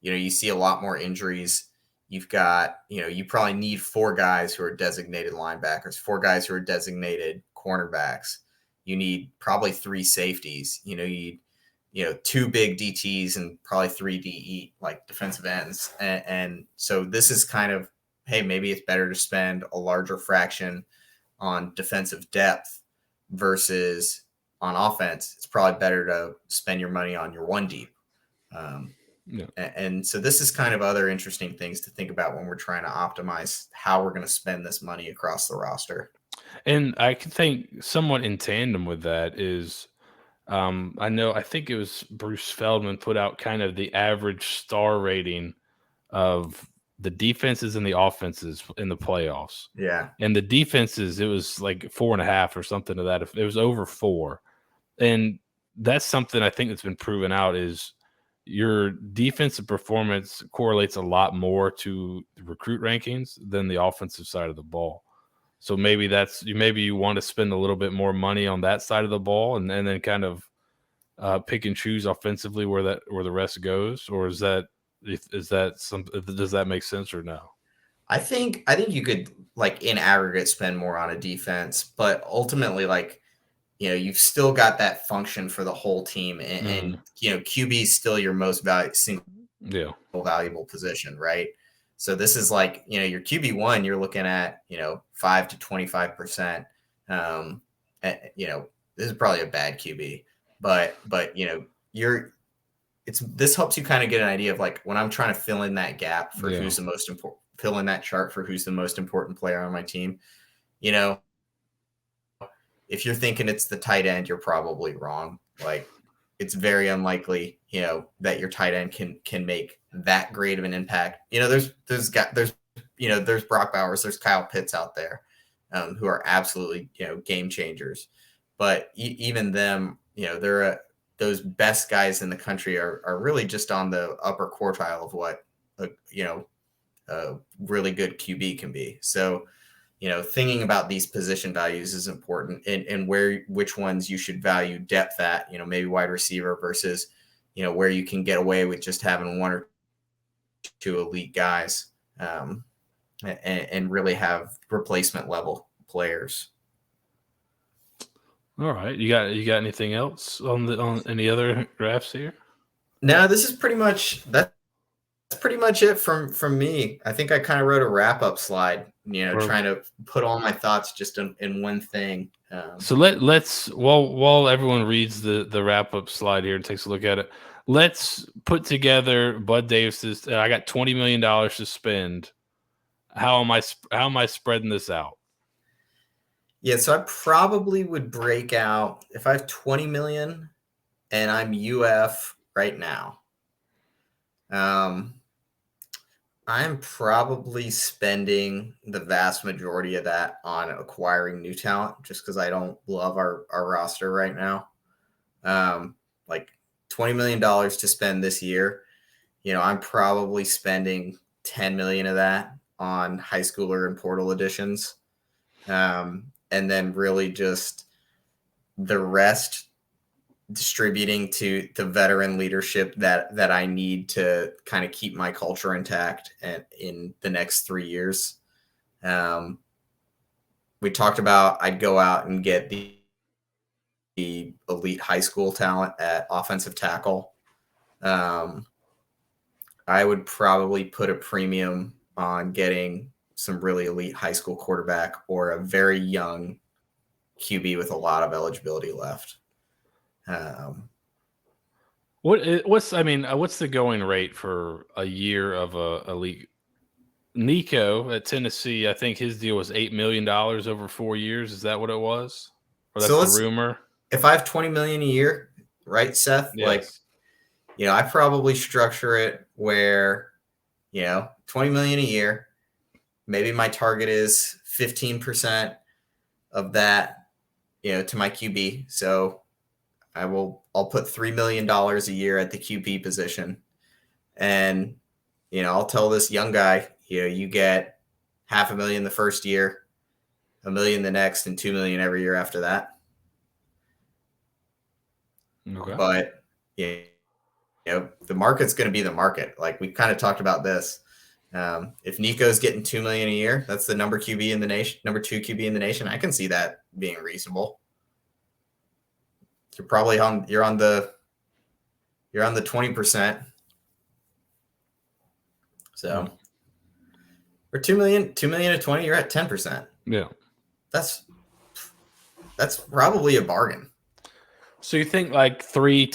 You see a lot more injuries. You've got, you probably need 4 guys who are designated linebackers, 4 guys who are designated cornerbacks. You need probably 3 safeties. You need, 2 big DTs and probably 3 DE, like defensive ends. And so this is kind of, hey, maybe it's better to spend a larger fraction on defensive depth versus on offense. It's probably better to spend your money on your 1 deep. Yeah. And so this is kind of other interesting things to think about when we're trying to optimize how we're going to spend this money across the roster. And I can think somewhat in tandem with that is I think it was Bruce Feldman put out kind of the average star rating of the defenses and the offenses in the playoffs. Yeah. And the defenses, it was like 4.5 or something to that. It was over 4. And that's something I think that's been proven out is your defensive performance correlates a lot more to the recruit rankings than the offensive side of the ball. So maybe you want to spend a little bit more money on that side of the ball and then kind of pick and choose offensively where the rest goes, or does that make sense or no? I think you could like in aggregate spend more on a defense, but ultimately like you've still got that function for the whole team, and QB is still your most single valuable position, right? So this is like your QB1, you're looking at 5 to 25%. This is probably a bad QB, but this helps you kind of get an idea of like when I'm trying to fill in that gap for who's the most important, fill in that chart for who's the most important player on my team. If you're thinking it's the tight end, you're probably wrong. Like it's very unlikely, that your tight end can make that great of an impact. There's Brock Bowers, there's Kyle Pitts out there who are absolutely, game changers. But even them, they're those best guys in the country are really just on the upper quartile of what a really good QB can be. So, thinking about these position values is important, and which ones you should value depth at, maybe wide receiver versus, where you can get away with just having one or two elite guys, and really have replacement level players. All right. You got anything else on any other graphs here? No, this is pretty much that's pretty much it from me. I think I kind of wrote a wrap up slide, trying to put all my thoughts just in one thing. So let's while everyone reads the wrap up slide here and takes a look at it, let's put together Bud Davis's. I got $20 million to spend. How am I spreading this out? Yeah, so I probably would break out if I have 20 million and I'm UF right now. I'm probably spending the vast majority of that on acquiring new talent just because I don't love our roster right now. Like $20 million to spend this year. I'm probably spending 10 million of that on high schooler and portal additions. And then really just the rest distributing to the veteran leadership that I need to kind of keep my culture intact and in the next 3 years. We talked about I'd go out and get the elite high school talent at offensive tackle. I would probably put a premium on getting some really elite high school quarterback or a very young QB with a lot of eligibility left. What's the going rate for a year of a elite? Nico at Tennessee, I think his deal was $8 million over 4 years. Is that what it was? Or that's the rumor? If I have 20 million a year, right, Seth? Yes. Like, I probably structure it where, 20 million a year. Maybe my target is 15% of that, to my QB. So I'll put $3 million a year at the QB position. And, I'll tell this young guy, you get $500,000 the first year, $1 million the next, and $2 million every year after that. Okay. But, the market's going to be the market. Like we kind of talked about this. If Nico's getting $2 million a year, that's the number 2 QB in the nation. I can see that being reasonable. You're probably on the 20%. So for 2 million to 20, you're at 10%. Yeah. That's probably a bargain. So you think like maybe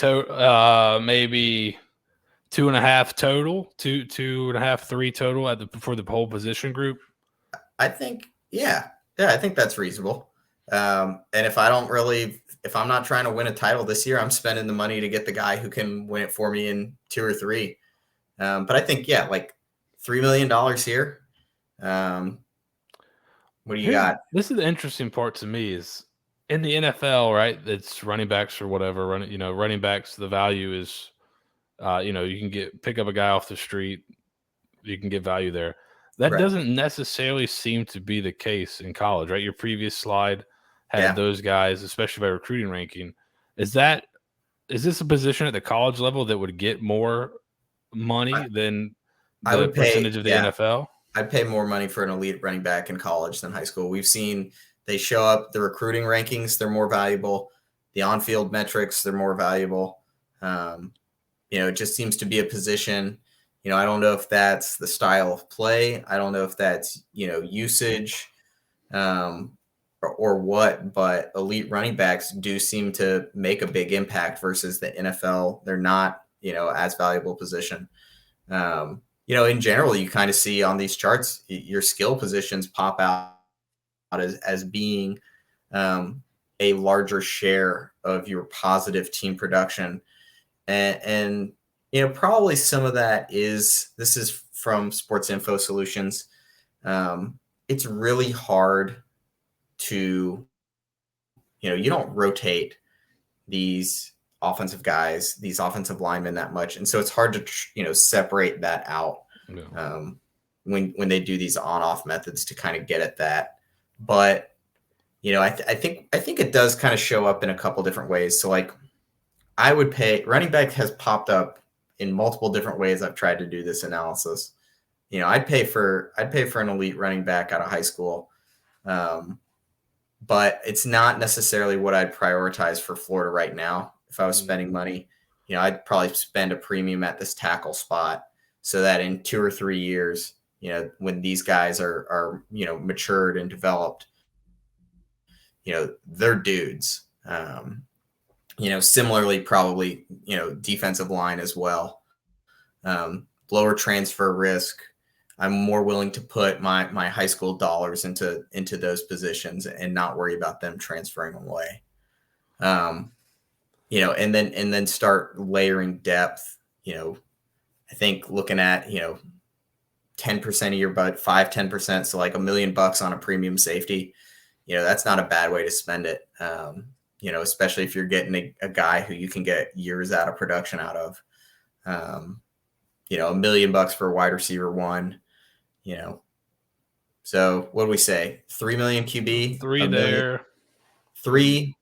2.5 total, 2.5, 3 total for the whole position group? I think, yeah, I think that's reasonable. And if I'm not trying to win a title this year, I'm spending the money to get the guy who can win it for me in 2 or 3. But I think, yeah, like $3 million here. What do you got? This is the interesting part to me is in the NFL, right? It's running backs or whatever. Running backs. The value is, you can pick up a guy off the street. You can get value there. That Right. doesn't necessarily seem to be the case in college, right? Your previous slide had Yeah. those guys, especially by recruiting ranking. Is this a position at the college level that would get more money than I the would pay, percentage of the yeah, NFL? I'd pay more money for an elite running back in college than high school. We've seen they show up, the recruiting rankings, they're more valuable. The on-field metrics, they're more valuable. It just seems to be a position. I don't know if that's the style of play. I don't know if that's, usage or what, but elite running backs do seem to make a big impact versus the NFL. They're not, as valuable position. In general, you kind of see on these charts, your skill positions pop out as being a larger share of your positive team production. And probably some of that this is from Sports Info Solutions. It's really hard to, you don't rotate these offensive guys, these offensive linemen that much. And so it's hard to, separate that out when they do these on-off methods to kind of get at that. But, I think it does kind of show up in a couple different ways. So like I would pay, running back has popped up in multiple different ways. I've tried to do this analysis. I'd pay for an elite running back out of high school. But it's not necessarily what I'd prioritize for Florida right now. If I was spending money, I'd probably spend a premium at this tackle spot so that in 2 or 3 years, when these guys are matured and developed, they're dudes. Similarly, probably, defensive line as well. Lower transfer risk. I'm more willing to put my high school dollars into those positions and not worry about them transferring away. And then start layering depth. I think looking at 10% of your budget, 5-10%, so like $1 million on a premium safety. That's not a bad way to spend it. Especially if you're getting a guy who you can get years out of production out of. $1 million for a wide receiver 1. So what do we say? 3 million QB, 3 there, 3,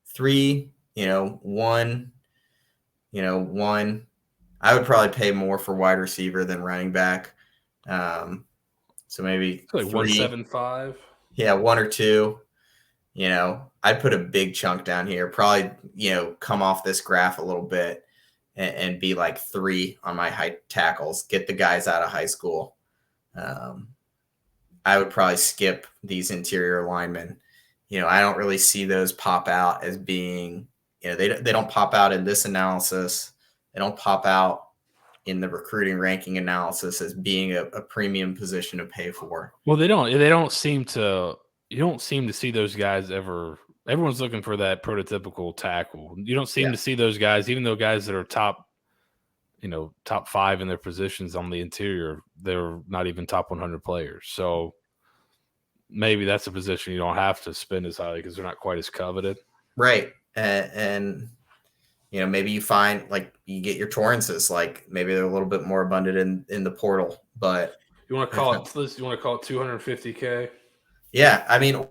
1, 1. I would probably pay more for wide receiver than running back. So maybe like 3, 175. Yeah, 1 or 2. I'd put a big chunk down here, probably, come off this graph a little bit and be like 3 on my high tackles, get the guys out of high school. I would probably skip these interior linemen. I don't really see those pop out as being, they don't pop out in this analysis. They don't pop out in the recruiting ranking analysis as being a premium position to pay for. Well, they don't seem to, you don't seem to see those guys ever. Everyone's looking for that prototypical tackle. You don't seem to see those guys, even though guys that are top 5 in their positions on the interior, they're not even top 100 players. So maybe that's a position you don't have to spend as highly because they're not quite as coveted. Right. And maybe you find like you get your Torrances, like maybe they're a little bit more abundant in the portal, but you want to call it 250K? Yeah. I mean,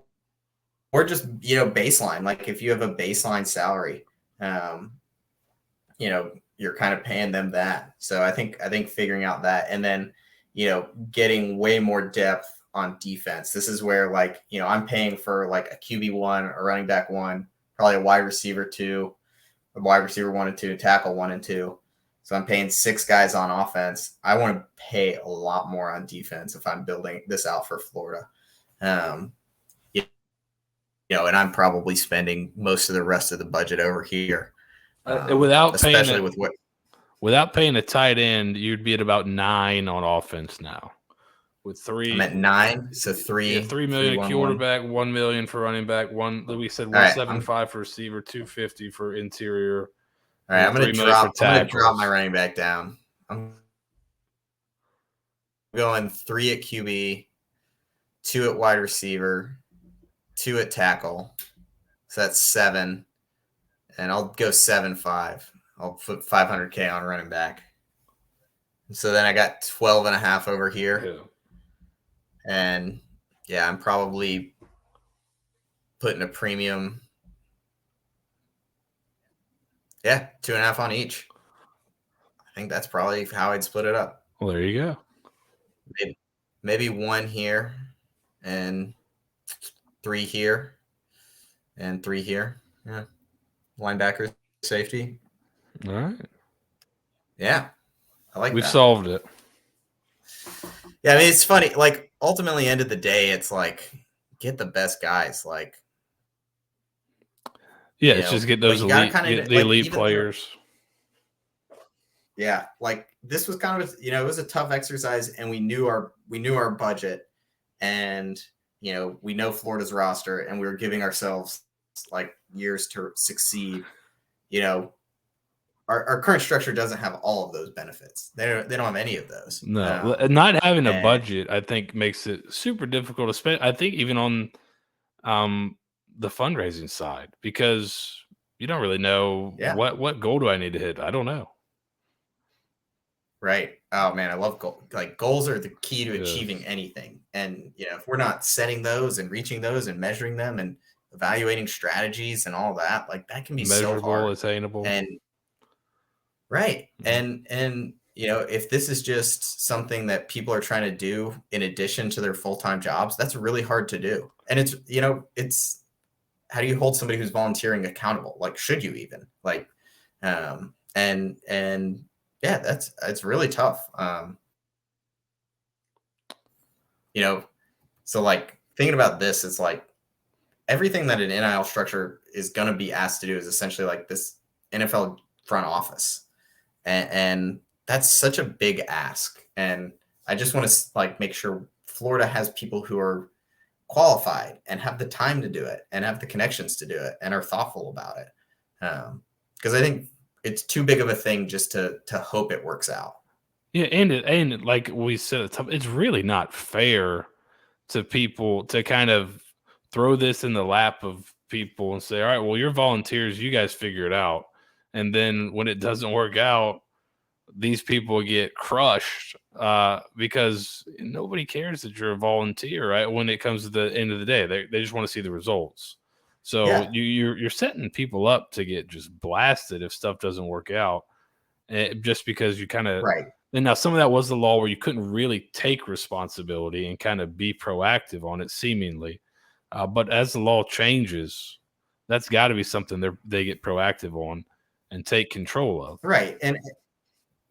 or just, baseline, like if you have a baseline salary, you're kind of paying them that. So I think figuring out that, and then, getting way more depth on defense. This is where like, I'm paying for like a QB1, a running back 1, probably a wide receiver 2, a wide receiver 1 and 2, tackle 1 and 2. So I'm paying 6 guys on offense. I want to pay a lot more on defense if I'm building this out for Florida. And I'm probably spending most of the rest of the budget over here. Without paying a tight end, you'd be at about 9 on offense now with three. I'm at 9, so 3. Yeah, 3 3, million 1, quarterback, 1 million for running back, we said All right, 175 for receiver, 250 for interior. All right, I'm going to 3 million for drop my tackles. running back down. I'm going 3 at QB, 2 at wide receiver, 2 at tackle. So that's 7. And I'll go 7.5. I'll put 500K on running back. So then I got 12 and a half over here. Yeah. And yeah, I'm probably putting a premium. Yeah, 2.5 on each. I think that's probably how I'd split it up. Well, there you go. Maybe 1 here and 3 here and 3 here. Yeah. Linebacker, safety. All right. Yeah. I like We've that. solved it. Yeah, I mean, it's funny. Like, ultimately, end of the day, it's like, get the best guys. Like, yeah, it's just get those elite, get the elite players. Yeah, like this was kind of, it was a tough exercise, and we knew our budget, and we know Florida's roster, and we were giving ourselves like years to succeed. Our current structure doesn't have all of those benefits. They don't have any of those. No, not having a budget, I think, makes it super difficult. I think even on the fundraising side, because you don't really know what goal do I need to hit. I don't know. Right. Oh man, I love goals. Like, goals are the key to achieving anything. And if we're not setting those and reaching those and measuring them and evaluating strategies and all that, like, that can be measurable, so hard. attainable. And right. Mm-hmm. And if this is just something that people are trying to do in addition to their full-time jobs, that's really hard to do. And it's how do you hold somebody who's volunteering accountable? Like, should you even? Like, and yeah, it's really tough. So like, thinking about this, it's like everything that an NIL structure is going to be asked to do is essentially like this NFL front office. And that's such a big ask. And I just want to like make sure Florida has people who are qualified and have the time to do it and have the connections to do it and are thoughtful about it. Because I think it's too big of a thing just to hope it works out. Yeah, and like we said at the top, it's really not fair to people to kind of throw this in the lap of people and say, all right, well, you're volunteers, you guys figure it out. And then when it doesn't work out, these people get crushed because nobody cares that you're a volunteer, right? When it comes to the end of the day, they just want to see the results. So you're setting people up to get just blasted if stuff doesn't work out, just because you kind of right. And now some of that was the law where you couldn't really take responsibility and kind of be proactive on it, seemingly. But as the law changes, that's got to be something they get proactive on and take control of. Right. And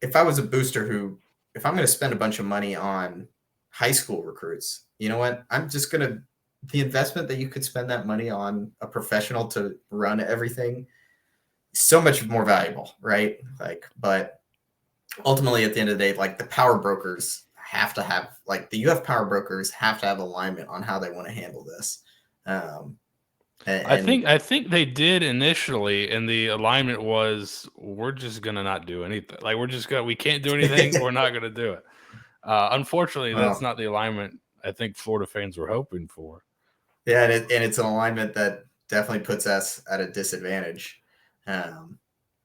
if I was a booster if I'm going to spend a bunch of money on high school recruits, you know what? The investment that you could spend that money on a professional to run everything is so much more valuable, right? Like, but ultimately at the end of the day, like, the power brokers have to have, like, the UF power brokers have to have alignment on how they want to handle this. I think they did initially, and the alignment was, we're just gonna not do anything. Like, we can't do anything. We're not gonna do it. Unfortunately, that's not the alignment I think Florida fans were hoping for. Yeah, and it's an alignment that definitely puts us at a disadvantage.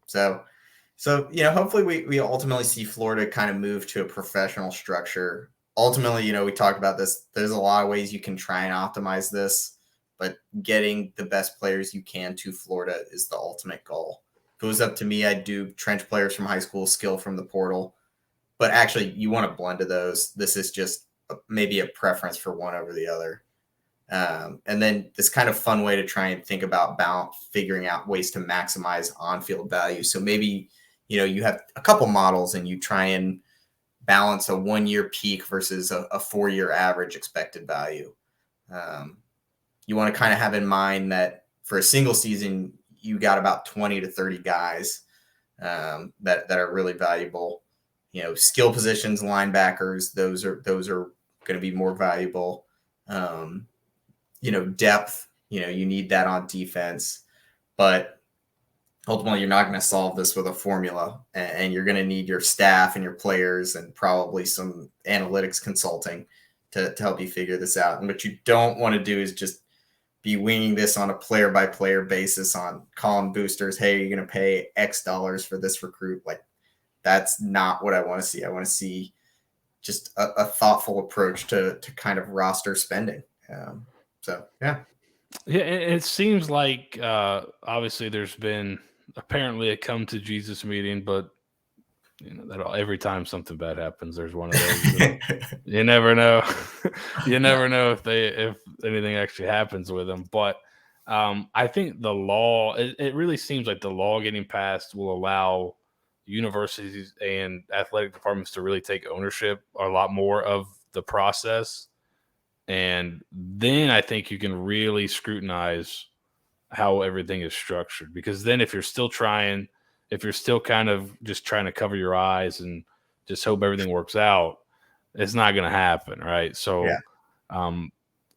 So hopefully we ultimately see Florida kind of move to a professional structure. Ultimately, we talked about this. There's a lot of ways you can try and optimize this, but getting the best players you can to Florida is the ultimate goal. If it was up to me, I'd do trench players from high school, skill from the portal. But actually, you want a blend of those. This is just maybe a preference for one over the other. And then this kind of fun way to try and think about figuring out ways to maximize on-field value. So maybe, you have a couple models and you try and balance a 1-year peak versus a 4-year average expected value. You want to kind of have in mind that for a single season, you got about 20 to 30 guys that are really valuable. Skill positions, linebackers, those are going to be more valuable. Depth, you need that on defense, but ultimately you're not going to solve this with a formula, and you're going to need your staff and your players and probably some analytics consulting to help you figure this out. And what you don't want to do is just be winging this on a player by player basis on calling boosters, hey, you're going to pay X dollars for this recruit. Like, that's not what I want to see. I want to see just a thoughtful approach to kind of roster spending. Yeah, it seems like obviously there's been apparently a come to Jesus meeting, but every time something bad happens, there's one of those. You never know. You never know if anything actually happens with them. But I think the law, it really seems like the law getting passed will allow universities and athletic departments to really take ownership a lot more of the process. And then I think you can really scrutinize how everything is structured, because then if you're still kind of just trying to cover your eyes and just hope everything works out, it's not going to happen. Right. So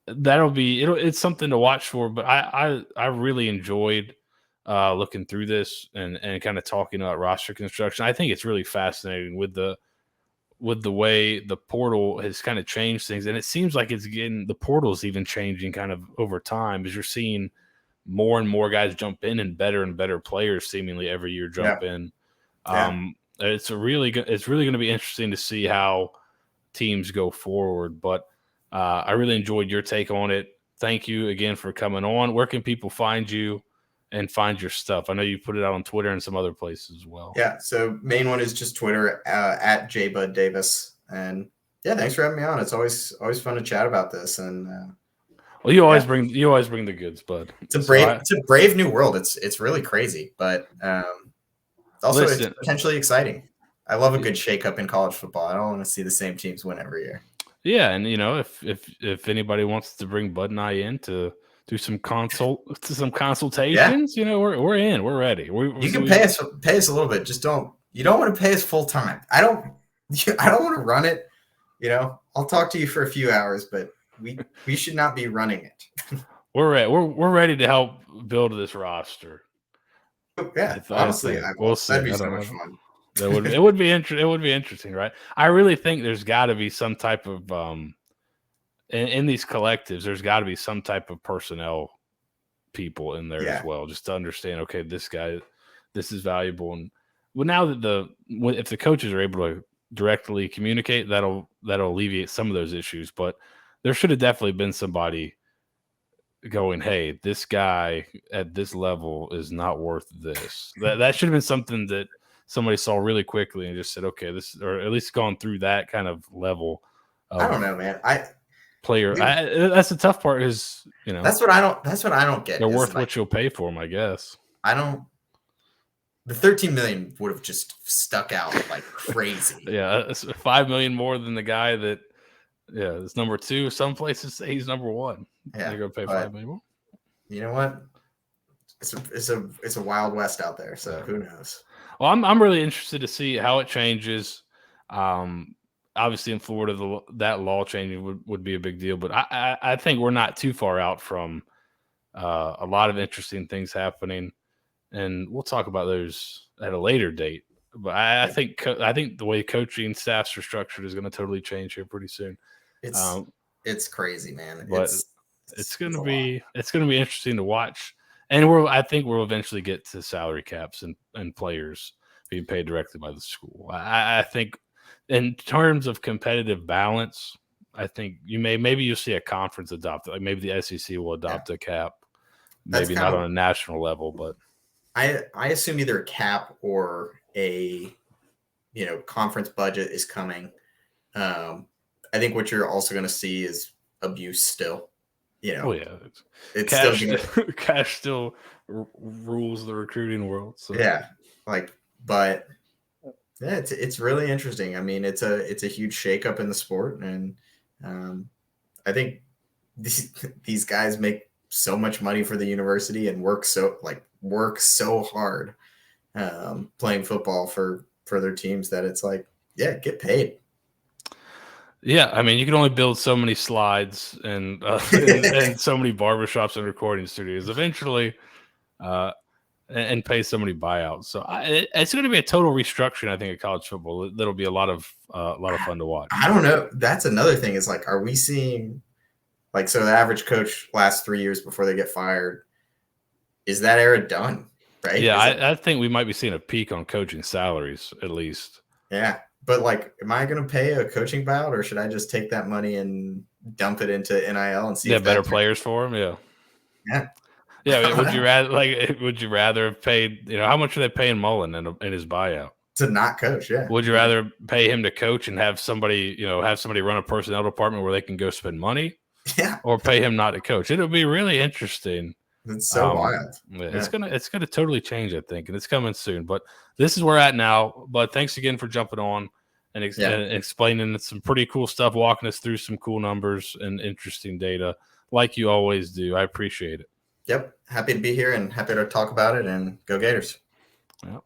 it's something to watch for, but I really enjoyed looking through this and kind of talking about roster construction. I think it's really fascinating with the way the portal has kind of changed things. And it seems like the portal is even changing kind of over time, as you're seeing more and more guys jump in and better players seemingly every year jump in. It's really going to be interesting to see how teams go forward. But I really enjoyed your take on it. Thank you again for coming on. Where can people find you and find your stuff? I know you put it out on Twitter and some other places as well. Yeah. So main one is just Twitter at JBudDavis. And yeah, thanks for having me on. It's always fun to chat about this. And well, you always bring the goods, bud. It's a brave new world. It's really crazy, but also it's potentially exciting. I love a good shakeup in college football. I don't want to see the same teams win every year. Yeah, and if anybody wants to bring Bud and I in to do some consultations, we're in, we're ready. You can pay us a little bit. Just you don't want to pay us full time. I don't want to run it. I'll talk to you for a few hours, but we should not be running it. We're ready to help build this roster. Yeah, honestly, we'll see. That'd be so much fun. It would be interesting, right? I really think there's got to be some type of in these collectives, there's got to be some type of personnel people in there as well, just to understand. Okay, this is valuable, and now that if the coaches are able to directly communicate, that'll alleviate some of those issues. But there should have definitely been somebody going, hey, this guy at this level is not worth this. That should have been something that somebody saw really quickly and just said, okay, this, or at least gone through that kind of level. I don't know, man. That's the tough part is, that's what I don't get. They're worth what you'll pay for them, I guess. The $13 million would have just stuck out like crazy. Yeah, it's $5 million more than the guy that, is number 2. Some places say he's number 1. Yeah, they're gonna pay $5 million more. You know what? It's a wild west out there. So who knows? Well, I'm really interested to see how it changes. Obviously, in Florida, that law changing would be a big deal. But I think we're not too far out from a lot of interesting things happening, and we'll talk about those at a later date. But I think the way coaching staffs are structured is going to totally change here pretty soon. It's crazy, man. But it's going to be interesting to watch. And I think we'll eventually get to salary caps and players being paid directly by the school. I think in terms of competitive balance, I think maybe you'll see a conference adopt it. Like maybe the SEC will adopt a cap, maybe not on a national level, but I assume either a cap or a conference budget is coming. I think what you're also going to see is abuse still. It's cash still rules the recruiting world. So. But it's really interesting. I mean, it's a huge shakeup in the sport, and I think these guys make so much money for the university and work so hard playing football for their teams that it's like, get paid. Yeah, I mean, you can only build so many slides and so many barbershops and recording studios eventually, and pay so many buyouts. So it's going to be a total restructuring, I think, of college football. That'll be a lot of fun to watch. I don't know. That's another thing is like, are we seeing like, so the average coach lasts 3 years before they get fired? Is that era done? Right? Yeah, Is it, I think we might be seeing a peak on coaching salaries at least. yeah. But like, am I going to pay a coaching buyout, or should I just take that money and dump it into NIL and see if Better that players for him? Yeah. Yeah. Yeah, would you rather have paid, how much are they paying Mullen in his buyout? To not coach, yeah. Would you rather pay him to coach and have somebody run a personnel department where they can go spend money? Yeah. Or pay him not to coach? It'll be really interesting. It's so wild. Yeah. It's gonna totally change, I think, and it's coming soon. But this is where we're at now. But thanks again for jumping on and explaining some pretty cool stuff, walking us through some cool numbers and interesting data, like you always do. I appreciate it. Yep. Happy to be here and happy to talk about it, and go Gators. Yep.